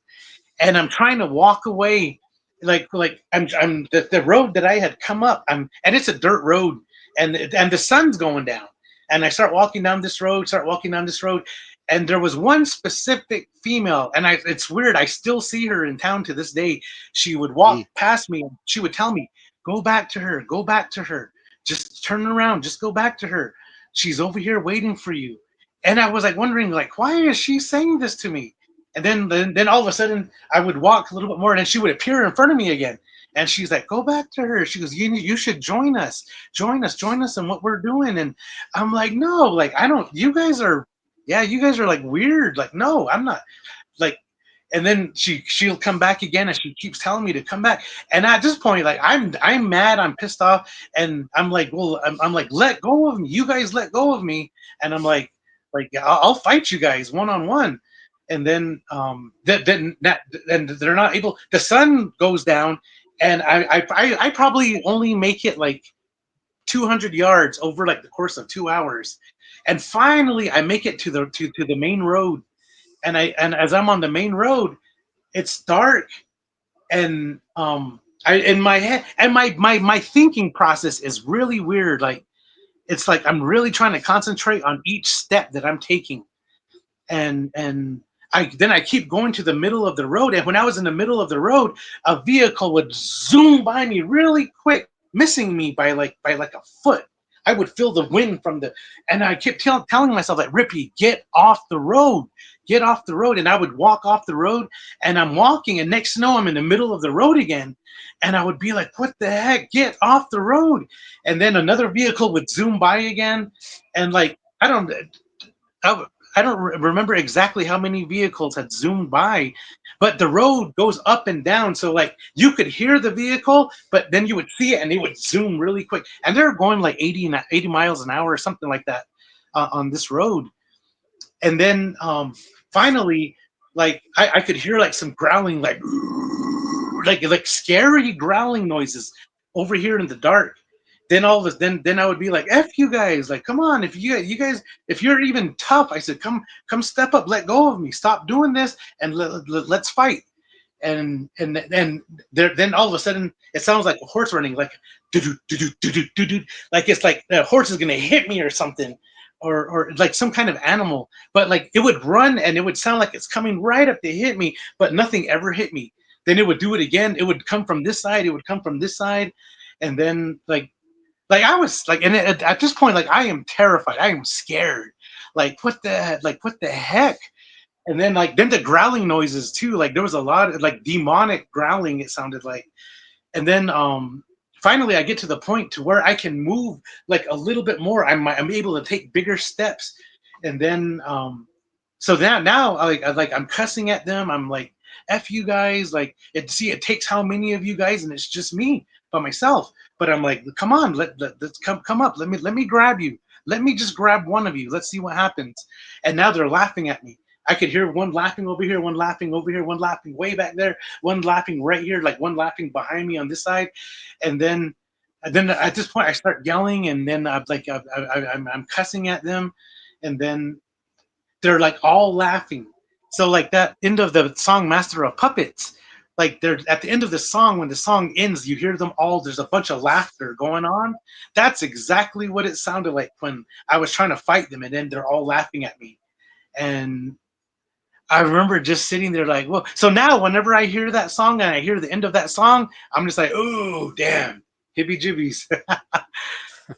And I'm trying to walk away, like I'm the road that I had come up. And it's a dirt road, and the sun's going down. And I start walking down this road, and there was one specific female, and it's weird. I still see her in town to this day. She would walk gee. past me, and she would tell me, "Go back to her, go back to her, just turn around, just go back to her. She's over here waiting for you." And I was like wondering, like, why is she saying this to me? And then all of a sudden, I would walk a little bit more, and then she would appear in front of me again. And she's like, "Go back to her." She goes, "You should join us, join us in what we're doing." And I'm like, "No, like I don't. You guys are, yeah, you guys are like weird. Like, no, I'm not. Like." And then she'll come back again, and she keeps telling me to come back. And at this point, like I'm mad, I'm pissed off, and I'm like, well, I'm like, let go of me. You guys let go of me. And I'm like I'll fight you guys one on one. And then then they're not able. The sun goes down, and I probably only make it like 200 yards over like the course of 2 hours, and finally I make it to the main road. And as I'm on the main road, it's dark, and I in my head, and my thinking process is really weird. Like it's like I'm really trying to concentrate on each step that I'm taking, and I keep going to the middle of the road. And when I was in the middle of the road, a vehicle would zoom by me really quick, missing me by like a foot. I would feel the wind from and I kept telling myself like, Rippy, get off the road, get off the road. And I would walk off the road, and I'm walking, and next to know I'm in the middle of the road again. And I would be like, what the heck, get off the road. And then another vehicle would zoom by again. And like, I don't remember exactly how many vehicles had zoomed by, but the road goes up and down. So like you could hear the vehicle, but then you would see it, and they would zoom really quick. And they're going like 80 miles an hour or something like that on this road. And then finally, like I could hear like some growling, like scary growling noises over here in the dark. Then all of this, then I would be like, "F you guys! Like, come on! If you guys, if you're even tough," I said, "Come, step up! Let go of me! Stop doing this, and let's fight." And then all of a sudden, it sounds like a horse running, like do do do do do do do, like it's like the horse is gonna hit me or something, or like some kind of animal. But like it would run, and it would sound like it's coming right up to hit me, but nothing ever hit me. Then it would do it again. It would come from this side. It would come from this side, and then like I was like, and at this point, like I am terrified. I am scared. what the heck? And then the growling noises too. Like there was a lot of like demonic growling. It sounded like. And then finally I get to the point to where I can move like a little bit more. I'm able to take bigger steps, and then so now I'm cussing at them. I'm like, "F you guys!" Like it takes how many of you guys, and it's just me by myself. But I'm like, "Come on, let's come up. Let me grab you. Let me just grab one of you. Let's see what happens." And now they're laughing at me. I could hear one laughing over here, one laughing over here, one laughing way back there, one laughing right here, like one laughing behind me on this side, and then at this point I start yelling, and then I'm cussing at them, and then they're like all laughing. So like that end of the song Master of Puppets, like they're at the end of the song, when the song ends, you hear them all, there's a bunch of laughter going on. That's exactly what it sounded like when I was trying to fight them, and then they're all laughing at me. And I remember just sitting there like, whoa. So now whenever I hear that song and I hear the end of that song, I'm just like, oh damn, hibby jibbies.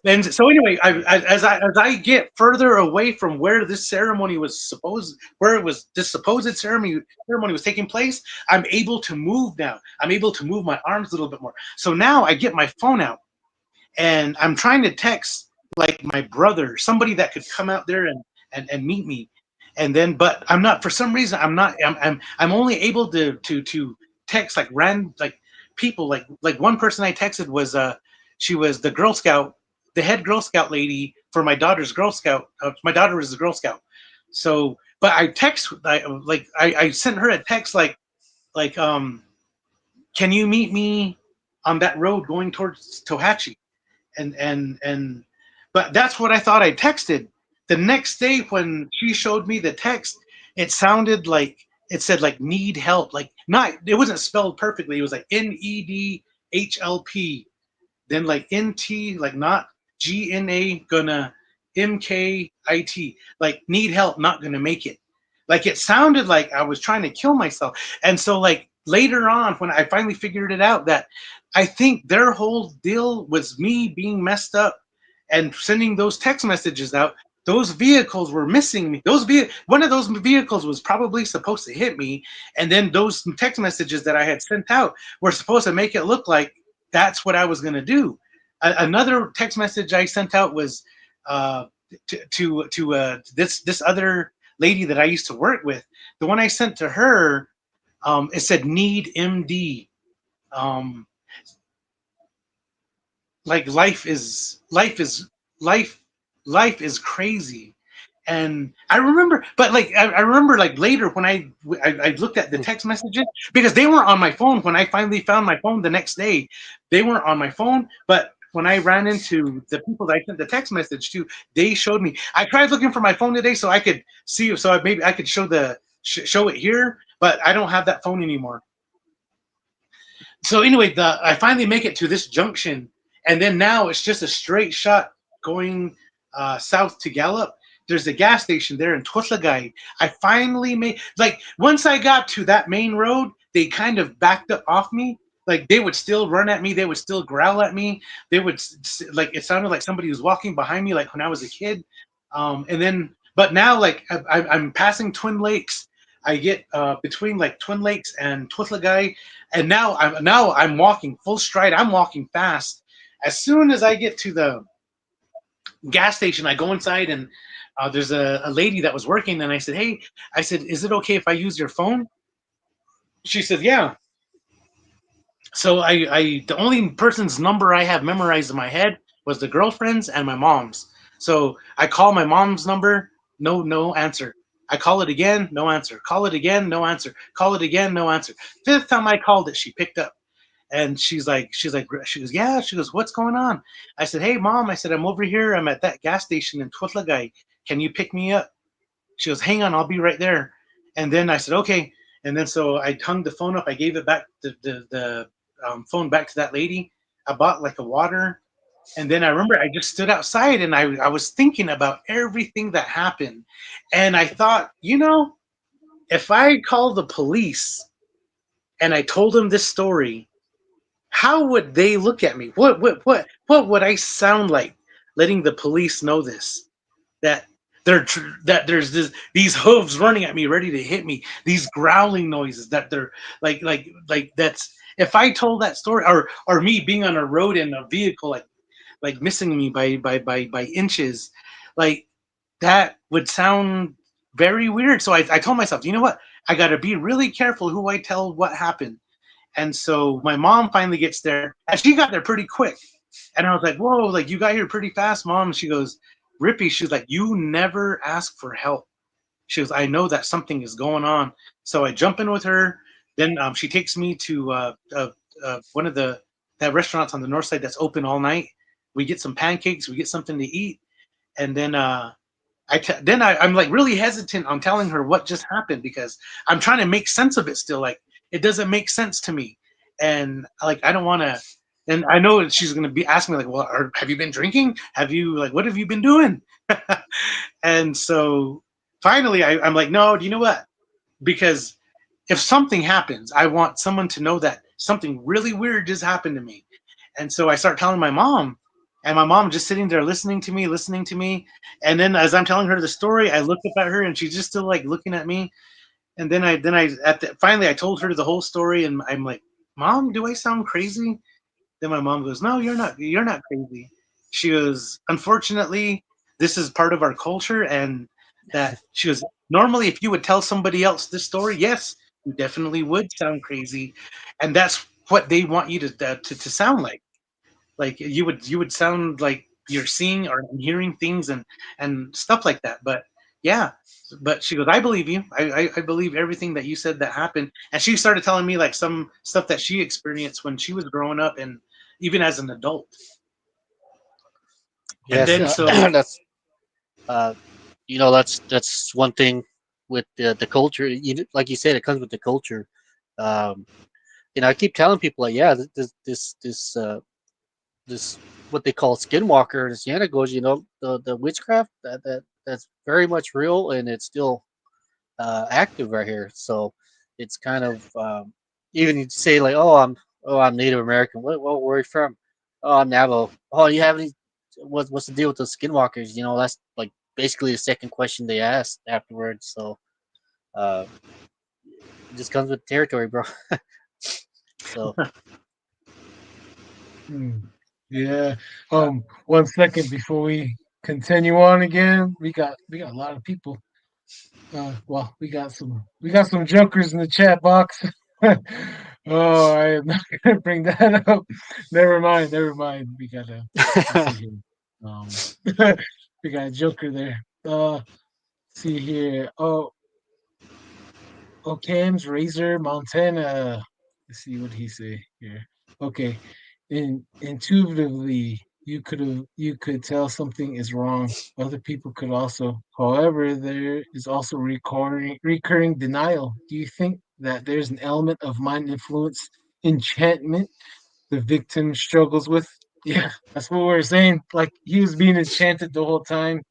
And so anyway, as I get further away from where this ceremony was supposed, where it was this supposed ceremony was taking place, I'm able to move now. I'm able to move my arms a little bit more. So now I get my phone out, and I'm trying to text like my brother, somebody that could come out there and meet me. And then, but I'm not, for some reason, I'm only able to text like like people, like one person I texted was she was the Girl Scout, the head Girl Scout lady for my daughter's Girl Scout. My daughter was a Girl Scout. So, but I sent her a text like can you meet me on that road going towards Tohatchi? And but that's what I thought I texted. The next day when she showed me the text, it sounded like it said like need help. Like not, it wasn't spelled perfectly. It was like NEDHLP, then like NT, like not GNA, gonna MKIT, like need help, not gonna make it. Like it sounded like I was trying to kill myself. And so like later on when I finally figured it out, that I think their whole deal was me being messed up and sending those text messages out. Those vehicles were missing me. One of those vehicles was probably supposed to hit me, and then those text messages that I had sent out were supposed to make it look like that's what I was going to do. Another text message I sent out was uh, to this other lady that I used to work with. The one I sent to her, it said need MD. Um, like life life is crazy. And I remember, but like I remember like later when I looked at the text messages, because they weren't on my phone when I finally found my phone the next day. They weren't on my phone, but when I ran into the people that I sent the text message to, they showed me. I tried looking for my phone today so I could see, so maybe I could show show it here, but I don't have that phone anymore. So anyway, I finally make it to this junction, and then now it's just a straight shot going south to Gallup. There's a gas station there in Twislagai. I finally made, like, once I got to that main road, they kind of backed up off me. Like they would still run at me, they would still growl at me. They would like, it sounded like somebody was walking behind me, like when I was a kid. And then, but now like I'm passing Twin Lakes. I get between like Twin Lakes and Twislagai, and now I'm walking full stride. I'm walking fast. As soon as I get to the gas station, I go inside, and there's a lady that was working, and I said, "Hey," I said, "is it okay if I use your phone?" She said, "Yeah." So I the only person's number I have memorized in my head was the girlfriend's and my mom's. So I call my mom's number, no answer. I call it again, no answer. Call it again, no answer. Call it again, no answer. Fifth time I called it, she picked up. And she goes, "Yeah." She goes, "What's going on?" I said, "Hey mom," I said, "I'm over here. I'm at that gas station in Twislagai. Can you pick me up?" She goes, "Hang on, I'll be right there." And then I said, "Okay." And then so I hung the phone up. I gave it back, the phone back to that lady. I bought like a water. And then I remember I just stood outside, and I was thinking about everything that happened. And I thought, if I called the police and I told them this story, how would they look at me? What would I sound like letting the police know this? That that there's these hooves running at me, ready to hit me. These growling noises that they're like that's if I told that story, or me being on a road in a vehicle like missing me by inches, like that would sound very weird. So I told myself, you know what? I got to be really careful who I tell what happened. And so my mom finally gets there, and she got there pretty quick. And I was like, "Whoa! Like you got here pretty fast, Mom." And she goes, "Rippy," she's like, "You never ask for help." She goes, "I know that something is going on." So I jump in with her. Then she takes me to one of the that restaurants on the north side that's open all night. We get some pancakes. We get something to eat, and then I'm like really hesitant on telling her what just happened because I'm trying to make sense of it still. Like it doesn't make sense to me, and like I don't want to. And I know she's gonna be asking me like, "Well, have you been drinking? Have you like what have you been doing?" And so finally, I'm like, "No, do you know what? Because if something happens, I want someone to know that something really weird just happened to me." And so I start telling my mom, and my mom just sitting there listening to me, listening to me. And then as I'm telling her the story, I look up at her, and she's just still like looking at me. And finally I told her the whole story, and I'm like, "Mom, do I sound crazy?" Then my mom goes, "No, you're not crazy." She goes, "Unfortunately, this is part of our culture," and that she goes, "Normally, if you would tell somebody else this story, yes, you definitely would sound crazy, and that's what they want you to sound like. Like you would sound like you're seeing or hearing things and stuff like that. But yeah." But she goes, "I believe you. I believe everything that you said that happened." And she started telling me like some stuff that she experienced when she was growing up and even as an adult. And Yes, then so that's uh, that's one thing with the culture. Like you said, it comes with the culture. Um, I keep telling people like, yeah, this what they call skinwalker, this Yanagos, the witchcraft that's very much real, and it's still active right here. So it's kind of even you say like, I'm Native American. Where are you from? Oh, I'm Navajo. Oh, you have any? What's the deal with the skinwalkers? That's like basically the second question they ask afterwards. So uh, it just comes with territory, bro. So Hmm. Yeah. 1 second before we continue on again. We got a lot of people. Well, we got some jokers in the chat box. Oh, I am not gonna bring that up. Never mind, never mind. Let's see here. Um, we got a joker there. See here. Cam's Razor Montana. Let's see what he say here. Okay. Intuitively, you could tell something is wrong. Other people could also. However, there is also recurring denial. Do you think that there's an element of mind influence enchantment the victim struggles with? Yeah, that's what we're saying. Like he was being enchanted the whole time.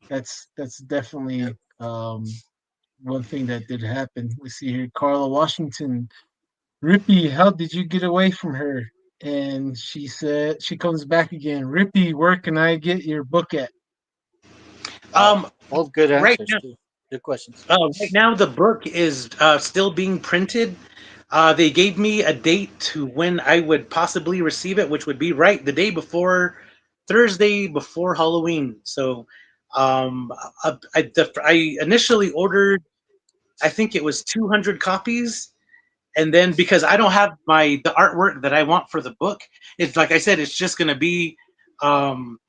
That's definitely one thing that did happen. We see here Carla Washington. Rippy, how did you get away from her? And she said she comes back again. Rippy, where can I get your book at? wow, um all good right answers now too. Good questions. the book is still being printed. They gave me a date to when I would possibly receive it, which would be right the day before Thursday before Halloween. So I initially ordered, I think it was 200 copies. And then because I don't have the artwork that I want for the book, it's like I said, it's just going to be um,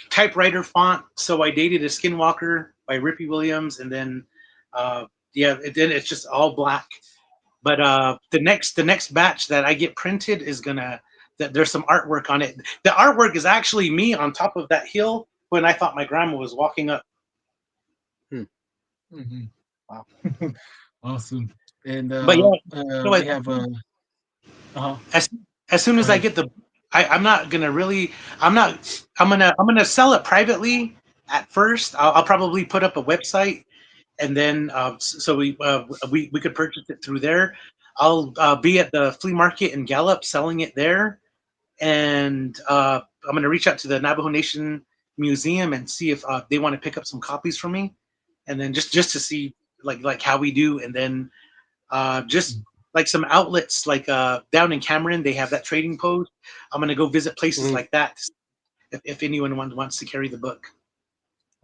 typewriter font. So I dated a Skinwalker by Rippy Williams, and then then it's just all black. But the next batch that I get printed is gonna that there's some artwork on it. The artwork is actually me on top of that hill when I thought my grandma was walking up. Hmm. Mhm. Wow. Awesome. And But yeah, so we have as as soon go as I ahead. get the, I'm not gonna really, I'm not, I'm gonna sell it privately at first. I'll probably put up a website, and then so we could purchase it through there. I'll be at the flea market in Gallup selling it there, and I'm gonna reach out to the Navajo Nation museum and see if they want to pick up some copies from me, and then just to see like how we do, and then just like some outlets like down in Cameron, they have that trading post. I'm gonna go visit places Mhm. like that if anyone wants to carry the book.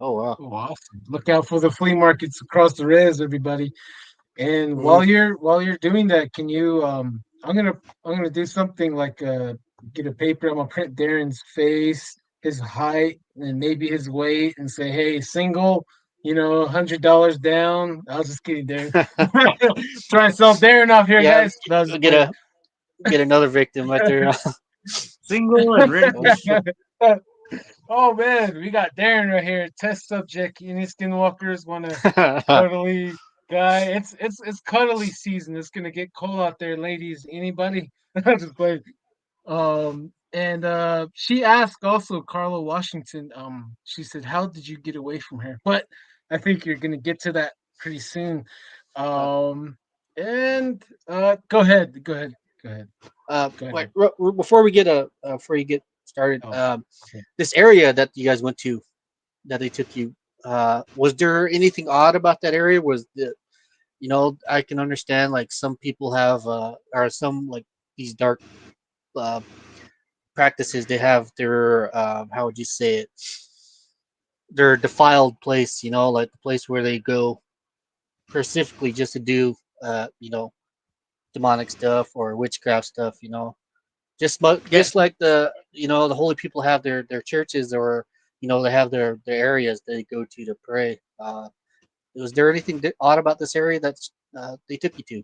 Oh wow. Oh, awesome. Look out for the flea markets across the res, everybody. And Mhm. while you're doing that, can you I'm gonna do something like get a paper, I'm gonna print Darren's face, his height, and maybe his weight and say, hey, single, $100 down. I was just kidding, Darren. Try and sell Darren off here, Yeah, guys. That was we'll playing. get another victim right there. Single and ready Oh to shit. Oh man, we got Darren right here. Test subject. Any skinwalkers want to cuddly guy? It's cuddly season. It's gonna get cold out there, ladies. Anybody? Just play. And she asked also Carla Washington. She said, "How did you get away from her?" But I think you're gonna get to that pretty soon. uh, And go ahead, go ahead, go ahead. like before we get before you get started, Oh, okay. this area that you guys went to, that they took you, was there anything odd about that area? Was the I can understand like some people have or some like these dark uh, practices. They have their how would you say it? Their defiled place. Like the place where they go specifically just to do demonic stuff or witchcraft stuff. yeah. Just like the holy people have their churches, or they have their areas they go to pray. Was there anything odd about this area that they took you to?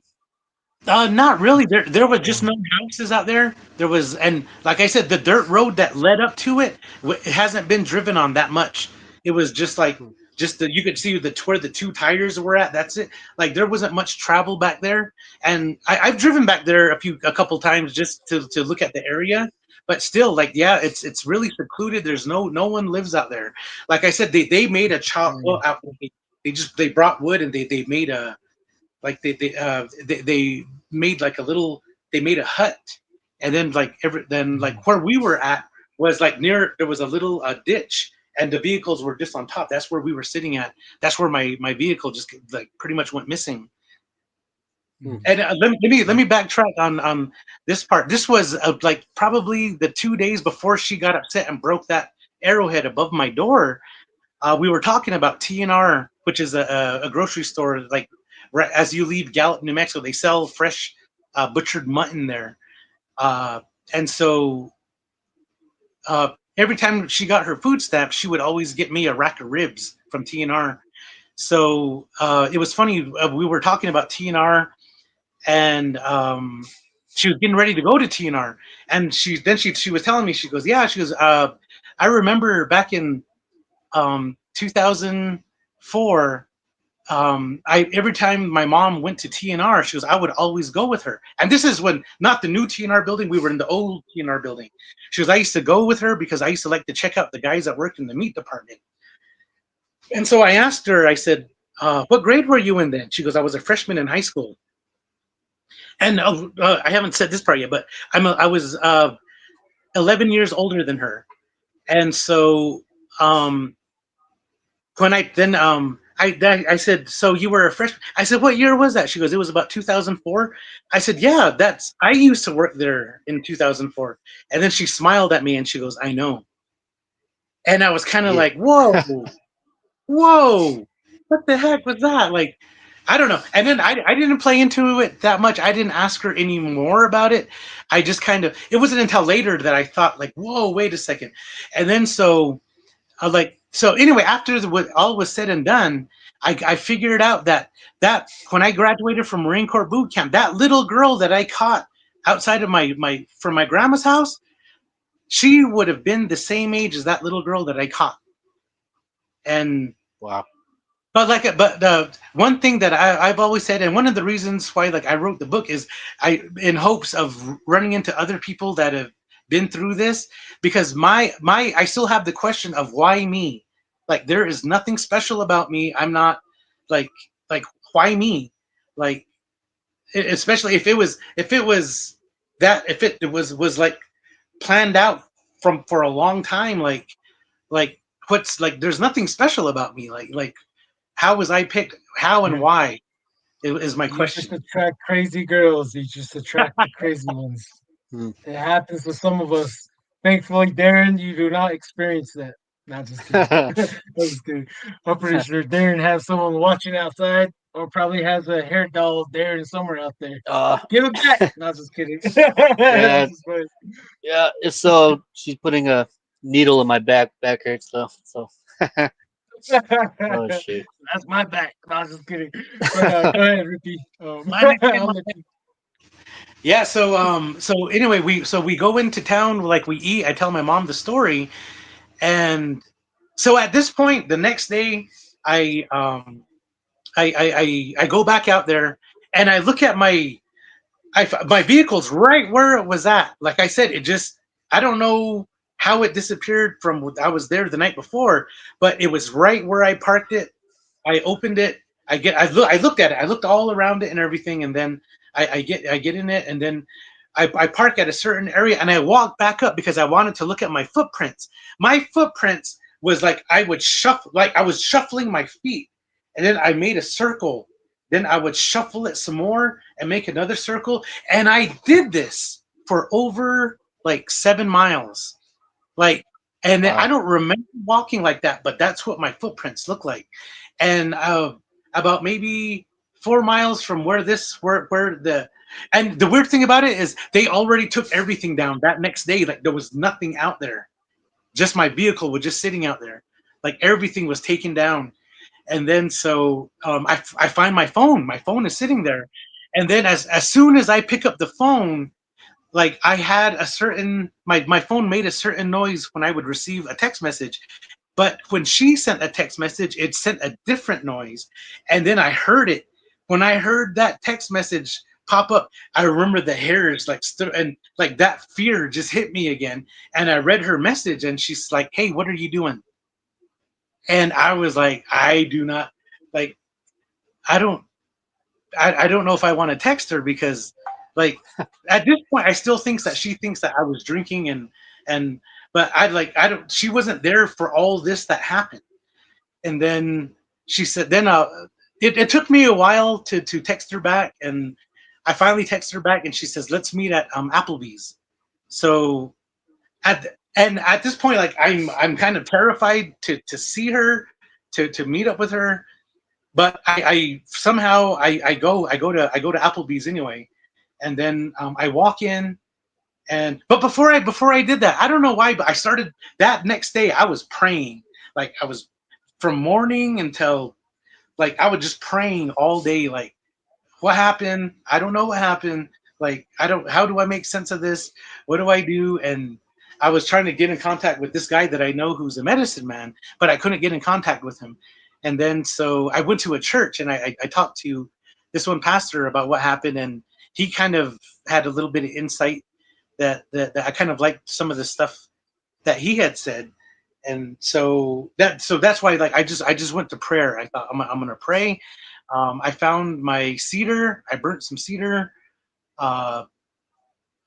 Not really. There was just Um, no houses out there. There was, and like I said, the dirt road that led up to it, it hasn't been driven on that much. It was just like Hmm. just you could see where the two tires were at. That's it. Like there wasn't much travel back there, and I've driven back there a couple times just to look at the area. But still, like yeah, it's really secluded. There's no one lives out there. Like I said, they made a child. Well, mm, they brought wood and they made a like they made like a little they made a hut, and then mhm. where we were at was like near there was a little ditch, and the vehicles were just on top. That's where we were sitting at. That's where my vehicle just like pretty much went missing. Hmm. And let Yeah. me backtrack on this part. This was like probably the 2 days before she got upset and broke that arrowhead above my door. We were talking about TNR, which is a grocery store. Like right as you leave Gallup, New Mexico, they sell fresh butchered mutton there. Uh, and so every time she got her food stamps, she would always get me a rack of ribs from TNR. So it was funny. We were talking about TNR, and she was getting ready to go to TNR, and she was telling me, she goes, yeah, she goes, I remember back in 2004, I every time my mom went to TNR, she goes, I would always go with her. And this is when not the new TNR building, we were in the old TNR building. She goes, I used to go with her because I used to like to check out the guys that worked in the meat department. And so I asked her, I said, what grade were you in then? She goes, I was a freshman in high school. And I haven't said this part yet, but I was 11 years older than her. And so um, when I said, so you were a freshman. I said, what year was that? She goes, it was about 2004. I said, yeah, I used to work there in 2004. And then she smiled at me and she goes, I know. And I was kind of Yeah. like, whoa, whoa, what the heck was that? Like, I don't know. And then I didn't play into it that much. I didn't ask her any more about it. I just it wasn't until later that I thought like, whoa, wait a second. And then so anyway, after what all was said and done, I figured out that when I graduated from Marine Corps boot camp, that little girl that I caught outside of my from my grandma's house, she would have been the same age as that little girl that I caught. And Wow. but the one thing that I've always said, and one of the reasons why like I wrote the book is in hopes of running into other people that have been through this, because my I still have the question of why me. Like there is nothing special about me. I'm not like like why me? Like especially if it was that if it was like planned out from for a long time, like what's like, there's nothing special about me. Like how was I picked? How and why is my You just question. attract crazy girls. You just attract the crazy ones. Hmm. It happens to some of us. Thankfully, Darren, you do not experience that. Not just kidding. I'm just kidding. I'm pretty sure Darren has someone watching outside, or probably has a hair doll of Darren somewhere out there. uh, Give it back. Not just kidding. yeah, That's just funny. yeah. If so, she's putting a needle in my back hurts though. So, oh shoot. That's my back. Not just kidding. But go ahead, Ricky. I'll let you. Yeah, so anyway, we go into town, like we eat. I tell my mom the story, and so at this point, the next day, I um I go back out there, and I look at my vehicle's right where it was at. Like I said, it just, I don't know how it disappeared from. I was there the night before, but it was right where I parked it. I opened it. I looked at it. I looked all around it and everything, and then I get in it, and then I park at a certain area, and I walk back up because I wanted to look at my footprints. My footprints was like I would shuffle, like I was shuffling my feet, and then I made a circle. Then I would shuffle it some more and make another circle, and I did this for over like 7 miles, like, and then I Wow. don't remember walking like that, but that's what my footprints look like. And about maybe 4 miles from where the, and the weird thing about it is they already took everything down that next day. Like there was nothing out there. Just my vehicle was just sitting out there. Like everything was taken down. And then so I find my phone. My phone is sitting there. And then as soon as I pick up the phone, like I had a certain, my phone made a certain noise when I would receive a text message, but when she sent a text message it sent a different noise, and then I heard it. When I heard that text message pop up, I remember the hairs like stood, and like that fear just hit me again. And I read her message, and she's like, hey, what are you doing? And I was like, I do not, like, I don't, I don't know if I want to text her, because like at this point I still thinks that she thinks that I was drinking, and but I, like, I don't, she wasn't there for all this that happened. And then she said, then it took me a while to text her back, and I finally texted her back, and she says, let's meet at Applebee's. So and at this point, like I'm kind of terrified to see her, to meet up with her. But I somehow I go to Applebee's anyway, and then I walk in, and but before I did that, I don't know why, but I started that next day. I was praying, like I was, from morning until, like I was just praying all day. Like, what happened? I don't know what happened. Like, I don't. How do I make sense of this? What do I do? And I was trying to get in contact with this guy that I know who's a medicine man, but I couldn't get in contact with him. And then so I went to a church, and I talked to this one pastor about what happened, and he kind of had a little bit of insight that I kind of liked some of the stuff that he had said. And so that's why, like, I just went to prayer. I thought I'm gonna pray. I found my cedar. I burnt some cedar. Uh,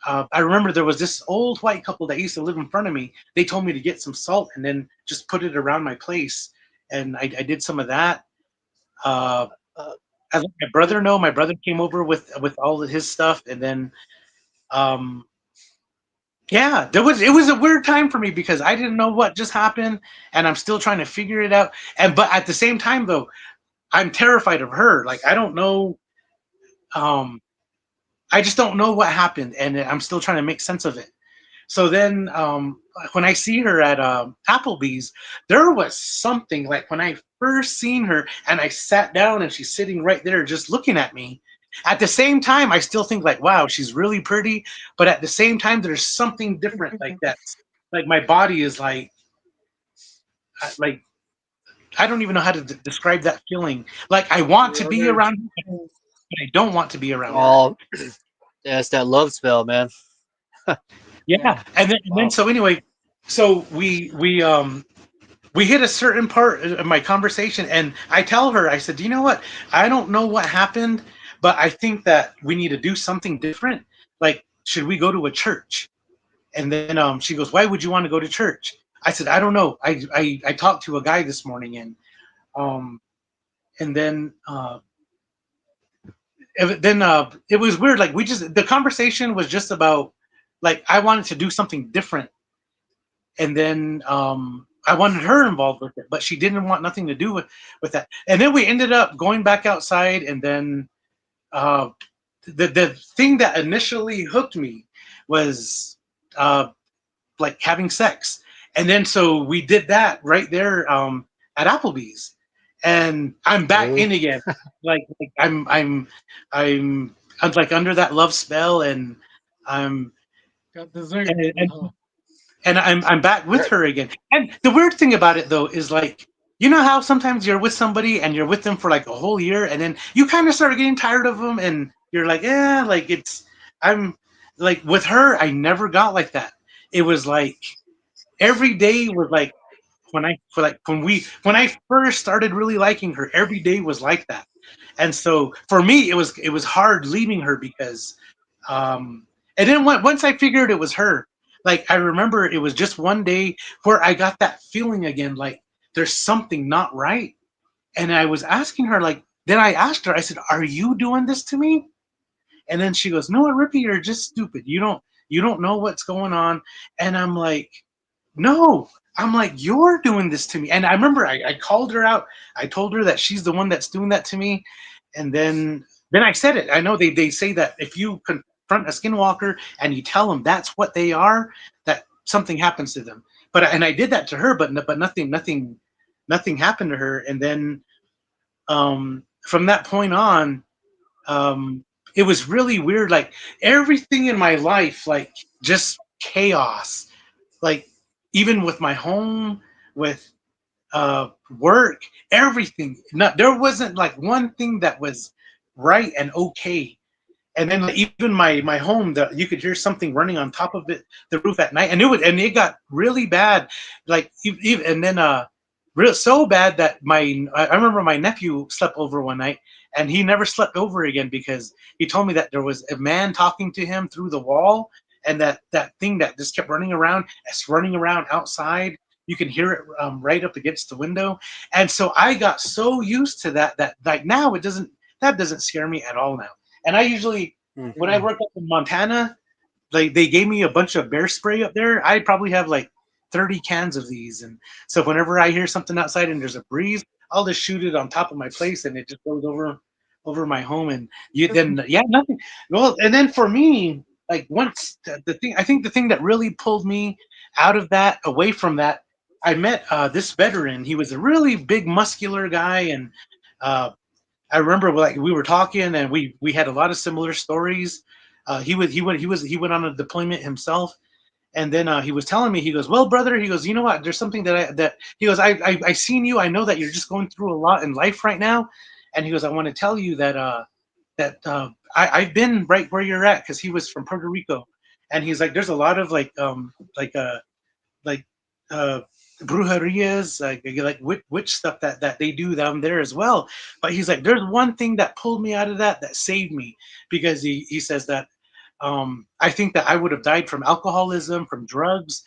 I remember there was this old white couple that used to live in front of me. They told me to get some salt and then just put it around my place, and I did some of that. Uh, Uh, I let my brother know. My brother came over with all of his stuff, and then um, yeah, it was a weird time for me because I didn't know what just happened, and I'm still trying to figure it out. And but at the same time, though, I'm terrified of her. Like I don't know. Um, I just don't know what happened, and I'm still trying to make sense of it. So then, when I see her at Applebee's, there was something, like when I first seen her, and I sat down, and she's sitting right there, just looking at me. At the same time, I still think like, wow, she's really pretty. But at the same time, there's something different, like that. Like my body is like I don't even know how to describe that feeling. Like I want to be around her, but I don't want to be around her. all that's that love spell, man. Yeah, and then Wow. so anyway, so we hit a certain part of my conversation, and I tell her, I said, "Do you know what? I don't know what happened, but I think that we need to do something different. Like, should we go to a church?" And then she goes, "Why would you want to go to church?" I said, I don't know. I talked to a guy this morning, um and then it was weird. Like, we just the conversation was just about, like, I wanted to do something different, and then I wanted her involved with it, but she didn't want nothing to do with that. And then we ended up going back outside, and then uh, the thing that initially hooked me was uh, like having sex, and then so we did that right there at Applebee's, and I'm back Really? in again. Like I'm like under that love spell, and I'm Got dessert. and Oh, I'm back with her again. And the weird thing about it though is, like, you know how sometimes you're with somebody and you're with them for like a whole year, and then you kind of start getting tired of them, and you're like, yeah, like it's I'm like with her, I never got like that. It was like every day was like when I first started really liking her, every day was like that. And so for me, it was hard leaving her because, um, and then once I figured it was her, like I remember it was just one day where I got that feeling again, like there's something not right. And I was asking her, like, then I asked her, I said, "Are you doing this to me?" And then she goes, "No, Rippy, you're just stupid. You don't know what's going on." And I'm like, no, I'm like, you're doing this to me. And I remember I called her out. I told her that she's the one that's doing that to me. And then I said it. I know they say that if you confront a skinwalker and you tell them that's what they are, that something happens to them. And I did that to her, but nothing happened to her. And then from that point on, it was really weird. Like everything in my life, like just chaos, like even with my home, with work, everything. Not there wasn't like one thing that was right and okay. And then like, even my home, that you could hear something running on top of the roof at night, and it got really bad, like even and then real so bad that I remember my nephew slept over one night, and he never slept over again because he told me that there was a man talking to him through the wall, and that thing that just kept running around, it's running around outside. You can hear it right up against the window, and so I got so used to that like now that doesn't scare me at all now. And I usually, when I Hmm. worked up in Montana, like they gave me a bunch of bear spray up there. I probably have like 30 cans of these, and so whenever I hear something outside and there's a breeze, I'll just shoot it on top of my place, and it just goes over my home. And you then yeah, nothing. Well, and then for me, like once the thing, I think the thing that really pulled me out of that, away from that, I met this veteran. He was a really big, muscular guy, and uh, I remember like we were talking, and we had a lot of similar stories. He went on a deployment himself, and then he was telling me, he goes, "Well, brother," he goes, "you know what? There's something that he goes, I seen you. I know that you're just going through a lot in life right now," and he goes, "I want to tell you that I've been right where you're at," because he was from Puerto Rico, and he's like, "There's a lot of like like uh brujerias, like witch stuff that they do down there as well." But he's like, there's one thing that pulled me out of that saved me, because he says that I think that I would have died from alcoholism, from drugs,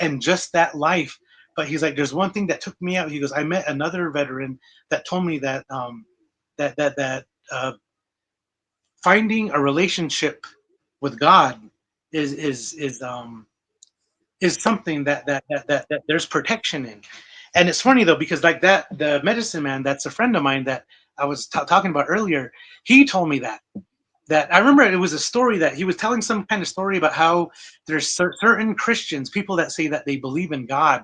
and just that life. But he's like, there's one thing that took me out. He goes, I met another veteran that told me that finding a relationship with God is is is um is something that there's protection in. And it's funny though, because like that, the medicine man that's a friend of mine that I was talking about earlier, he told me that I remember it was a story that he was telling, some kind of story about how there's certain Christians, people that say that they believe in God,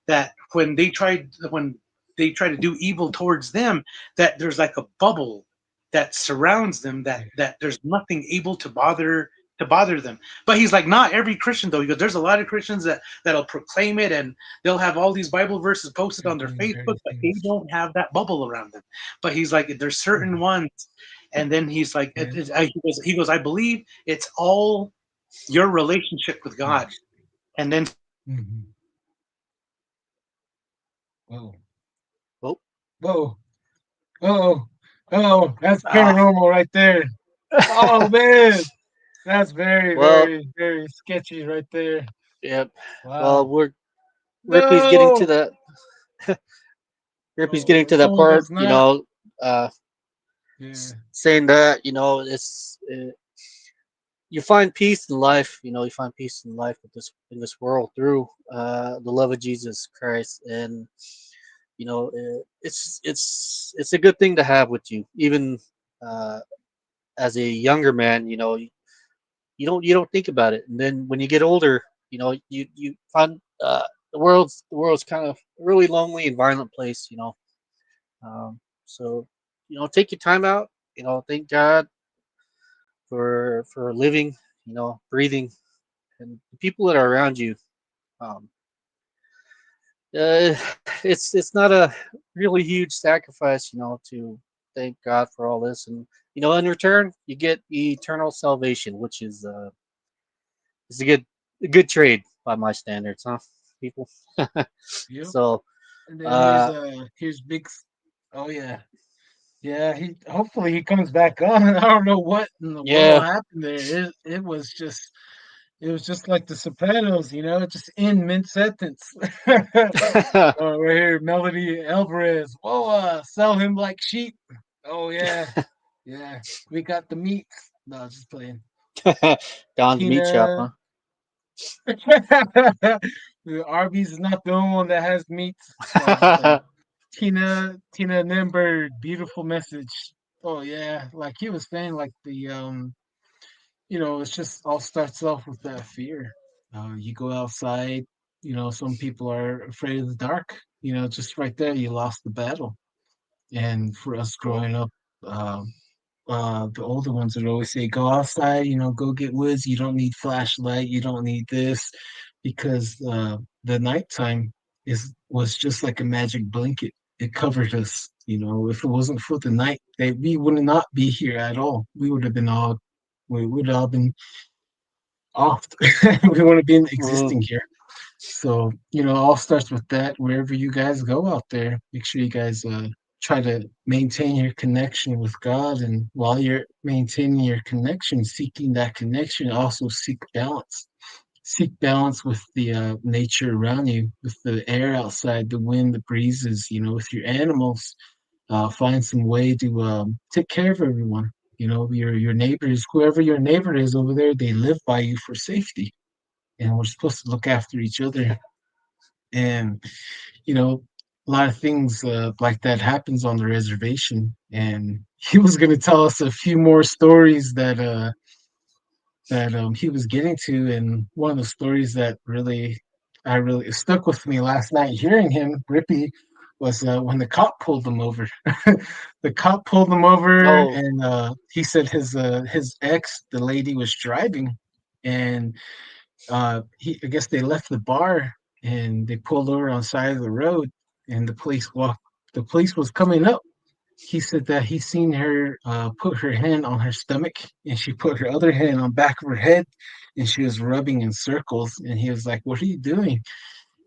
that when they try to do evil towards them, that there's like a bubble that surrounds them, that there's nothing able to bother them. But he's like, not every Christian though. He goes, there's a lot of Christians that'll proclaim it, and they'll have all these Bible verses posted they're on their doing Facebook, dirty but they things. don't have that bubble around them. But he's like, there's certain Mhm. ones. And then he's like, Yeah. he goes, I believe it's all your relationship with God. And then Mm-hmm. Whoa. Well, Whoa. Oh. Oh. That's ah, paranormal right there. Oh man. That's very, well, very, very sketchy right there. yeah. Well, Wow. Rippy's getting to No. the Rippy's Oh, getting the to that soul part, does not. uh, Yeah. saying that it's you find peace in life. You find peace in life with this in this world through the love of Jesus Christ, and it's a good thing to have with you, even uh, as a younger man. You don't think about it, and then when you get older, you find the world's kind of a really lonely and violent place. So take your time out. Thank God for living, breathing, and the people that are around you. Um, it's not a really huge sacrifice, to thank God for all this, and in return you get eternal salvation, which is a good trade by my standards, huh, people? Yep. So, And then uh, here's Oh yeah. Yeah, he hopefully he comes back on. I don't know what in the world yeah, happened there. It was just like the Sopranos, just in mid sentence. Right here, Melody Alvarez. Whoa, sell him like sheep. Oh yeah, yeah. We got the meat. No, just playing. Don's meat shop, Tina. huh? Arby's is not the only one that has meat. No, just playing. Tina Nimberg, beautiful message. Oh yeah, like he was saying, like it's just all starts off with that fear. You go outside, some people are afraid of the dark. Just right there, you lost the battle. And for us Cool. growing up, the older ones would always say, "Go outside, go get woods. You don't need flashlight. You don't need this," because the nighttime was just like a magic blanket. It covered us. If it wasn't for the night, we would not be here at all. We would have all been off. We wouldn't have been Mhm. existing here. So, all starts with that. Wherever you guys go out there, make sure you guys try to maintain your connection with God. And while you're maintaining your connection, seeking that connection, also seek balance. Seek balance with the nature around you, with the air outside, the wind, the breezes, with your animals. Find some way to take care of everyone. Your neighbors, whoever your neighbor is over there, they live by you for safety, and we're supposed to look after each other. And a lot of things like that happens on the reservation. And he was going to tell us a few more stories that he was getting to. And one of the stories that really stuck with me last night, hearing him, Rippy, was when the cop pulled him over. The cop pulled him over, Oh, and he said his ex, the lady, was driving, and I guess they left the bar and they pulled over on the side of the road, and the police was coming up. He said that he seen her put her hand on her stomach, and she put her other hand on back of her head, and she was rubbing in circles. And he was like, "What are you doing?"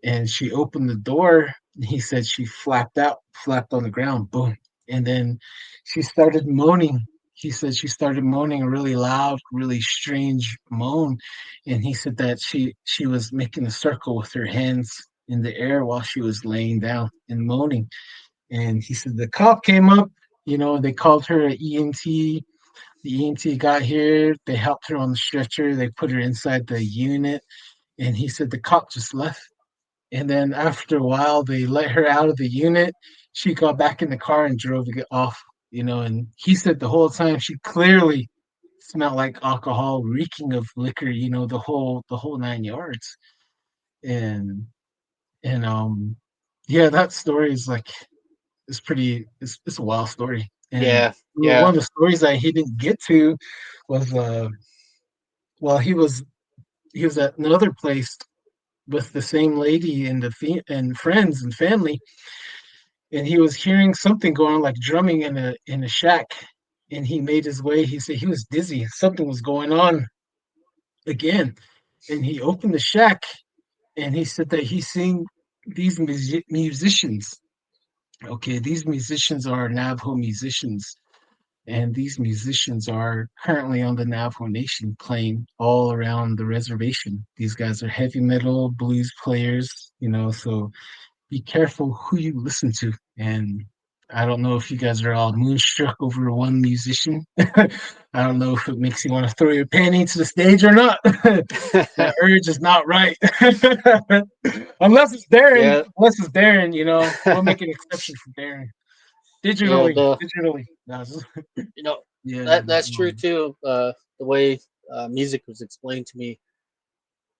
And she opened the door, and he said she flapped on the ground, boom. And then she started moaning. He said she started moaning a really loud, really strange moan. And he said that she was making a circle with her hands in the air while she was laying down and moaning. And he said the cop came up, they called her an EMT. The EMT got here, they helped her on the stretcher, they put her inside the unit, and he said the cop just left. And then after a while, they let her out of the unit. She got back in the car and drove it off, and he said the whole time she clearly smelled like alcohol, reeking of liquor, the whole 9 yards. And yeah, that story is like it's a wild story. And yeah, one yeah. of the stories that he didn't get to was well, he was at another place with the same lady and and friends and family, and he was hearing something going on like drumming in a shack. And he made his way. He said he was dizzy. Something was going on again. And he opened the shack, and he said that he's seen these musicians. Okay, these musicians are Navajo musicians, And these musicians are currently on the Navajo Nation playing all around the reservation. These guys are heavy metal blues players, so be careful who you listen to. And I don't know if you guys are all moonstruck over one musician. I don't know if it makes you want to throw your panty to the stage or not. That urge is not right. Unless it's Darren. Yeah, Unless it's Darren, we'll make an exception for Darren. yeah, Digitally. Digitally. No, you know yeah. that's true too. The way music was explained to me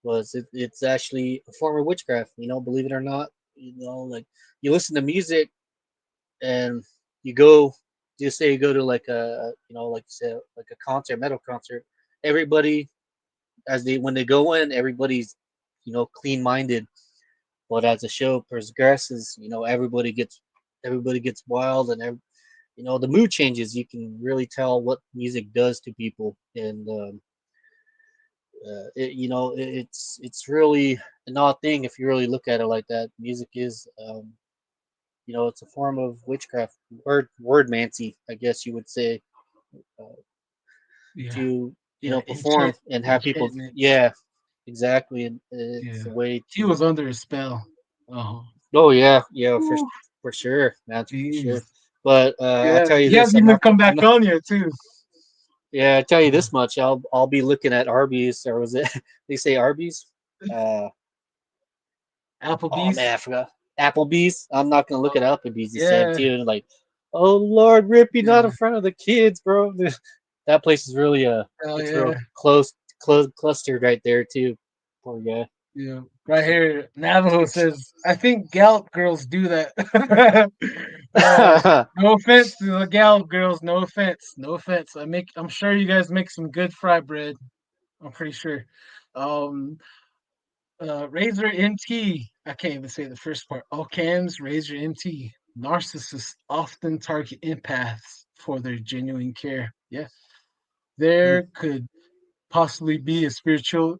was it's actually a form of witchcraft. Believe it or not. Like you listen to music and you go, just say you go to like like you said, like a concert, metal concert. Everybody, as they when they go in, everybody's clean minded. But as the show progresses, everybody gets wild, and the mood changes. You can really tell what music does to people, and it's really an odd thing if you really look at it like that. Music is, it's a form of witchcraft, wordmancy, I guess you would say, uh, Yeah. to Yeah. perform and have people. Enchantment. Yeah, exactly, and it's Yeah. a way He to. was under a spell. Oh, Oh yeah, yeah, whew, for sure, man, for jeez. sure. But I Yeah. tell you He this, hasn't I'm even not. come I'm back not. on yet, too. Yeah, I tell you Yeah. this much. I'll be looking at Arby's, or was it? They say Arby's. Uh, oh man, Applebee's. I forgot. Applebee's. I'm not gonna look Oh, at Applebee's. He said yeah. too, and like, oh Lord, Rippy, not in Yeah. front of the kids, bro. That place is really Oh, it's yeah. real close, clustered right there too. Poor guy. Yeah. Right here, Navajo says, I think Gallup girls do that. uh, no offense to the Gallup girls. No offense. No offense. I'm sure you guys make some good fry bread. I'm pretty sure. Um, Razor MT. I can't even say the first part. All cams, Razor MT. Narcissists often target empaths for their genuine care. Yeah, Hmm. there could possibly be a spiritual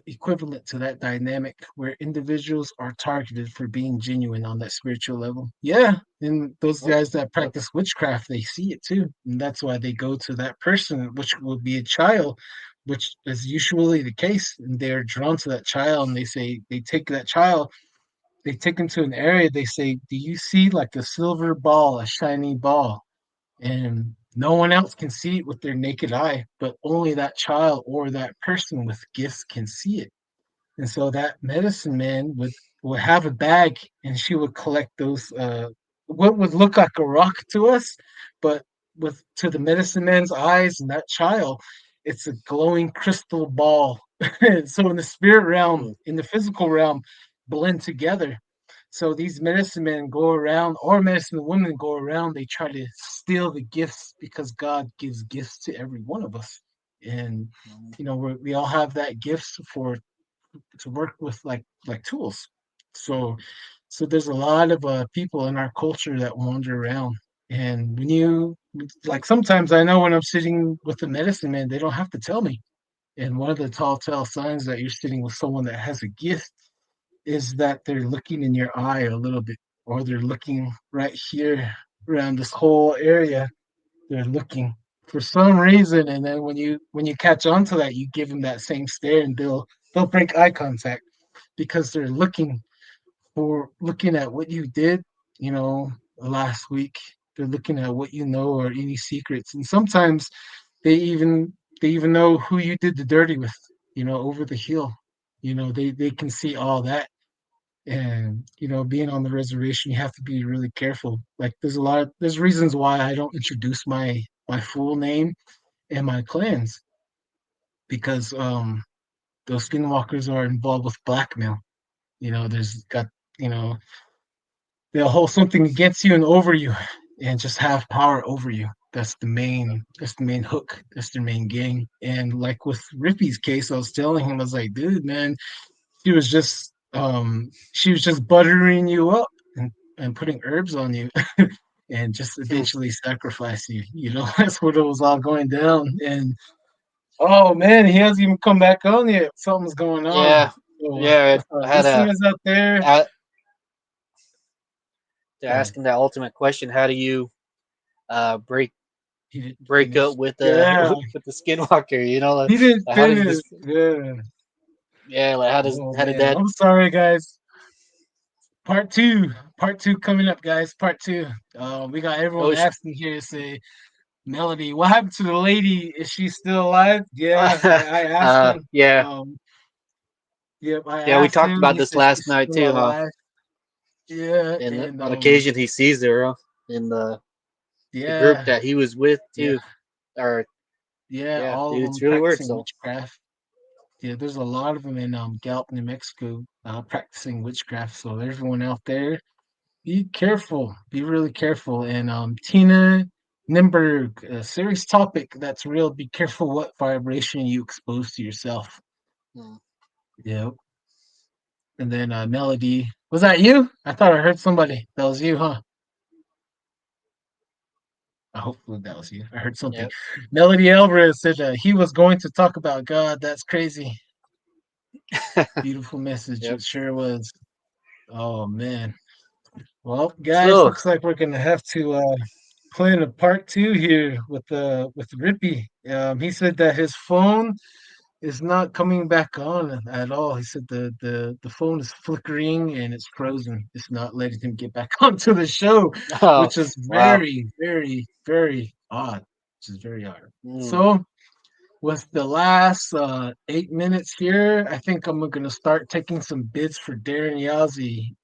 equivalent to that dynamic where individuals are targeted for being genuine on that spiritual level. Yeah, and those Oh, guys that yep. practice witchcraft, they see it too, and that's why they go to that person, which will be a child, which is usually the case, and they're drawn to that child, and they take that child. They take them to an area. They say, "Do you see like a silver ball, a shiny ball?" And no one else can see it with their naked eye, but only that child or that person with gifts can see it. And so that medicine man would have a bag, and she would collect those what would look like a rock to us, but with to the medicine man's eyes and that child, it's a glowing crystal ball. So in the spirit realm, Hmm. in the physical realm, blend together. So these medicine men go around, or medicine women go around, they try to steal the gifts because God gives gifts to every one of us. And we all have that gifts for to work with like tools. So there's a lot of people in our culture that wander around. And when you like sometimes I know when I'm sitting with the medicine man, they don't have to tell me. And one of the tall tale signs that you're sitting with someone that has a gift is that they're looking in your eye a little bit, or they're looking right here around this whole area. They're looking for some reason, and then when you catch on to that, you give them that same stare, and they'll break eye contact because they're looking at what you did, last week. They're looking at what you know or any secrets, and sometimes they even they even know who you did the dirty with, over the hill. They can see all that. And being on the reservation, you have to be really careful. Like there's reasons why I don't introduce my full name and my clans, because those skinwalkers are involved with blackmail. There's got you know they'll hold something against you and over you, and just have power over you. That's the main hook. That's the main game. And like with Rippy's case, I was telling him, I was like, dude, man, she was just buttering you up and putting herbs on you, and just Hmm. eventually sacrifice you. That's what it was all going down. And oh man, he hasn't even come back on yet. Something's going on. Yeah, So yeah. I had listeners out there, a to go ahead. ask him that ultimate question: how do you break He didn't break finish. up with Yeah, with the Skinwalker. You know, he didn't like how did finish. this? Yeah. Yeah, like Oh how did man, that? I'm sorry, guys. Part two coming up, guys. Part two. We got everyone Oh, asking here to say, Melody, what happened to the lady? Is she still alive? Yeah, I asked him. yeah, Um, yep, I yeah. We asked talked him. about He this said last she's night still too, huh? alive. Yeah, And and on occasion, he sees her in the group yeah, that he was with yeah, too. Or yeah. yeah, All of dude, them it's really weird. practicing So witchcraft. Yeah, there's a lot of them in Gallup, New Mexico, practicing witchcraft. So everyone out there, be careful. Be really careful. And Tina Nimberg, a serious topic that's real. Be careful what vibration you expose to yourself. mm, Yep. And then Melody, was that you? I thought I heard somebody. That was you, huh? Hopefully that was you. I heard something. yeah, Melody Alvarez said he was going to talk about God. That's crazy. Beautiful message. yep. It sure was. Oh man. Well, guys, So looks like we're gonna have to play in a part two here with Rippy. He said that his phone is not coming back on at all. He said the phone is flickering and it's frozen. It's not letting him get back onto the show, oh which is wow. very, very, very odd. Which is very odd. Mm. So with the last 8 minutes here, I think I'm gonna start taking some bids for Darren Yazzie.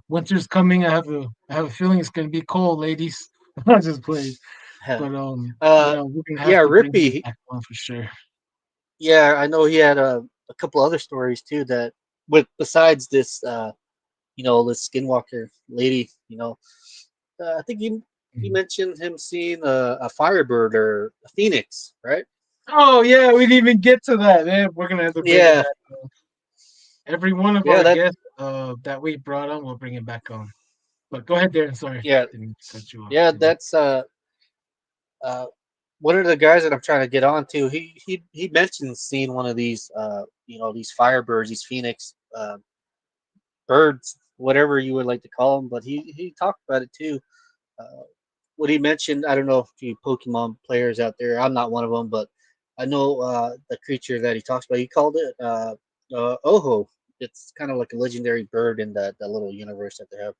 Winter's coming. I have a feeling it's gonna be cold, ladies. I just played, but uh, we're gonna have yeah, to bring him Rippy. back on for sure. Yeah, I know he had a couple other stories too that with besides this this Skinwalker lady. I think you Mhm. mentioned him seeing a firebird or a phoenix, right? Oh yeah, we didn't even get to that. Man. We're gonna have to bring him Yeah, back. Every one of yeah, our that guests that we brought on, we'll bring him back on. But go ahead, Darren. Sorry, yeah, didn't mean to cut you off. yeah, Didn't that's uh one of the guys that I'm trying to get on to. He mentioned seeing one of these these firebirds, these phoenix birds, whatever you would like to call them. But he talked about it too. Uh, what he mentioned, I don't know if you Pokemon players out there, I'm not one of them, but I know the creature that he talks about. He called it Oho. It's kind of like a legendary bird in that little universe that they have.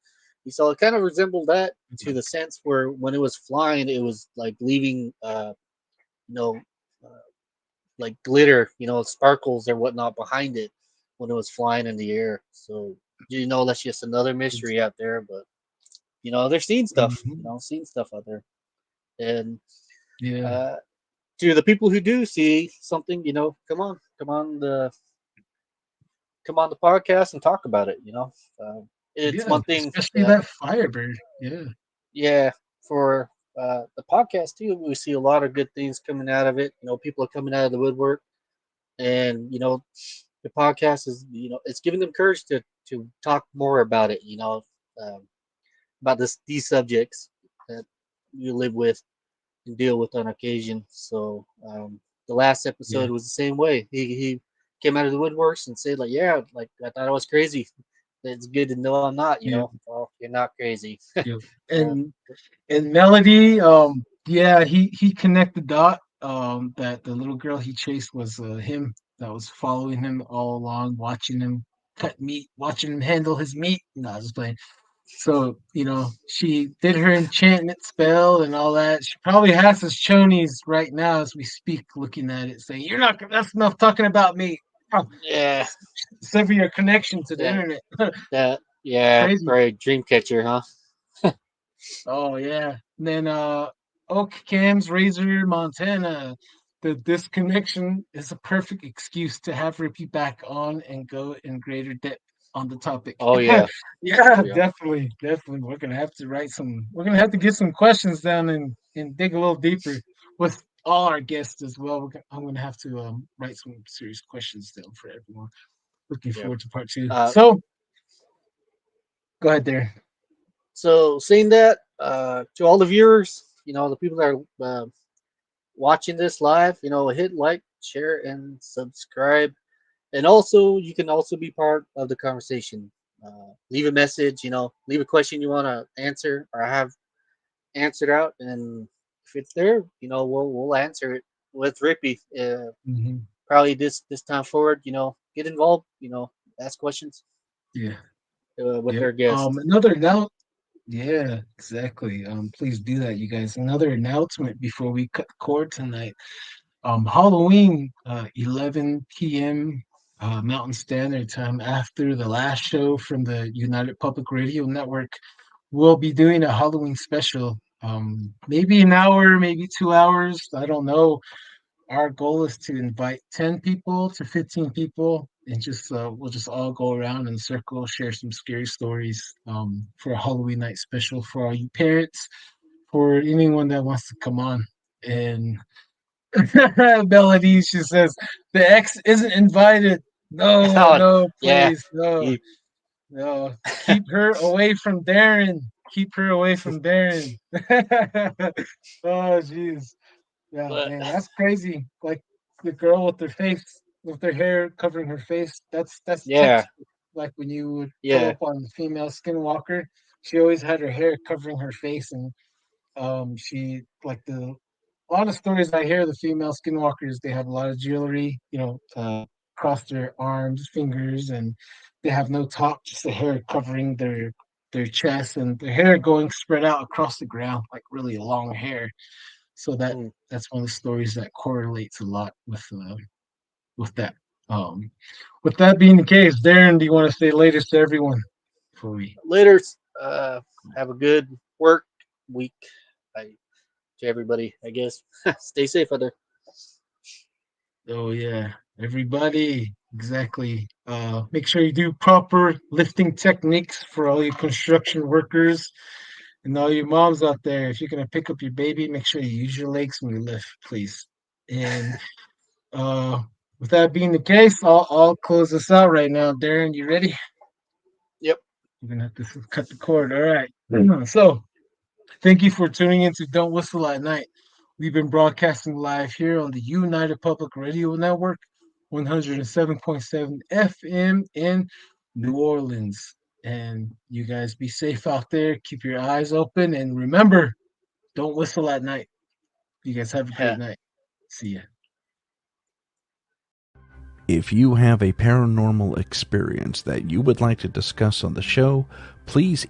He saw it kind of resembled that to you? the sense where when it was flying, it was like leaving, you know, uh, like glitter, sparkles or whatnot behind it when it was flying in the air. So that's just another mystery out there, but they're seeing stuff, Mhm. seeing stuff out there. And Yeah, uh, to the people who do see something, come on the podcast and talk about it. It's yeah, one thing especially that, that Firebird. Yeah. yeah, for the podcast too, we see a lot of good things coming out of it. People are coming out of the woodwork, and the podcast is, it's giving them courage to talk more about it. Um, about these subjects that you live with and deal with on occasion. So the last Yeah. episode was the same way. He came out of the woodworks and said like, yeah, like I thought I was crazy. It's good to know I'm not. Yeah. Oh, you're not crazy. Yeah. uh, And Melody, yeah, he connected dot that the little girl he chased was him that was following him all along, watching him cut meat, watching him handle his meat. No, I was just playing. So, she did her enchantment spell and all that. She probably has his chonies right now as we speak, looking at it, saying, "You're not that's enough talking about me." Oh, yeah, sever your connection to the that internet. yeah, Crazy. right. Dreamcatcher, huh? Oh yeah. And then Oak Cams Razor Montana. The disconnection is a perfect excuse to have Rippy back on and go in greater depth on the topic. Oh yeah, Yeah, oh yeah, definitely, definitely. We're gonna have to get some questions down and dig a little deeper with all our guests as well. I'm gonna have to write some serious questions down for everyone. Looking yeah. forward to part two. Uh, So go ahead there. so saying that, to all the viewers, the people that are watching this live, hit like, share, and subscribe. And also, you can also be part of the conversation. Leave a message, leave a question you want to answer or have answered out, and if it's there, we'll answer it with Rippy. Hmm. Probably this time forward, get involved. Ask questions Yeah. with Yep. our guests. Another note. Yeah, exactly. Please do that, you guys. Another announcement before we cut the cord tonight. Halloween, 11 p.m. Mountain Standard Time after the last show from the United Public Radio Network. We'll be doing a Halloween special. Maybe an hour, maybe 2 hours. I don't know. Our goal is to invite 10 people to 15 people and just we'll just all go around in a circle, share some scary stories for a Halloween night special for all you parents, for anyone that wants to come on. And Melody, she says, the ex isn't invited. No, Oh, no, yeah. please, no, You, no. Keep her away from Darren. Keep her away from Darren. Oh, jeez. Yeah, but man, that's crazy. Like the girl with her face, with her hair covering her face. That's yeah, textbook. Like when you would pull yeah. up on the female Skinwalker, she always had her hair covering her face, and she like the a lot of stories I hear, the female skinwalkers, they have a lot of jewelry, across their arms, fingers, and they have no top, just the hair covering their chest and the hair going spread out across the ground, like really long hair. So Mm. that's one of the stories that correlates a lot with that. Um, with that being the case, Darren, do you want to say latest to everyone before we? Later. Have a good work week. I, to everybody, I guess. Stay safe out there. Oh yeah, everybody, exactly. Make sure you do proper lifting techniques for all your construction workers and all your moms out there. If you're gonna pick up your baby, make sure you use your legs when you lift, please. And uh, with that being the case, I'll close this out right now. Darren, you ready? Yep. You're gonna have to cut the cord. All right. So thank you for tuning in to Don't Whistle at Night. We've been broadcasting live here on the United Public Radio Network, 107.7 FM in New Orleans. And you guys be safe out there. Keep your eyes open. And remember, don't whistle at night. You guys have a great night. See ya. If you have a paranormal experience that you would like to discuss on the show, please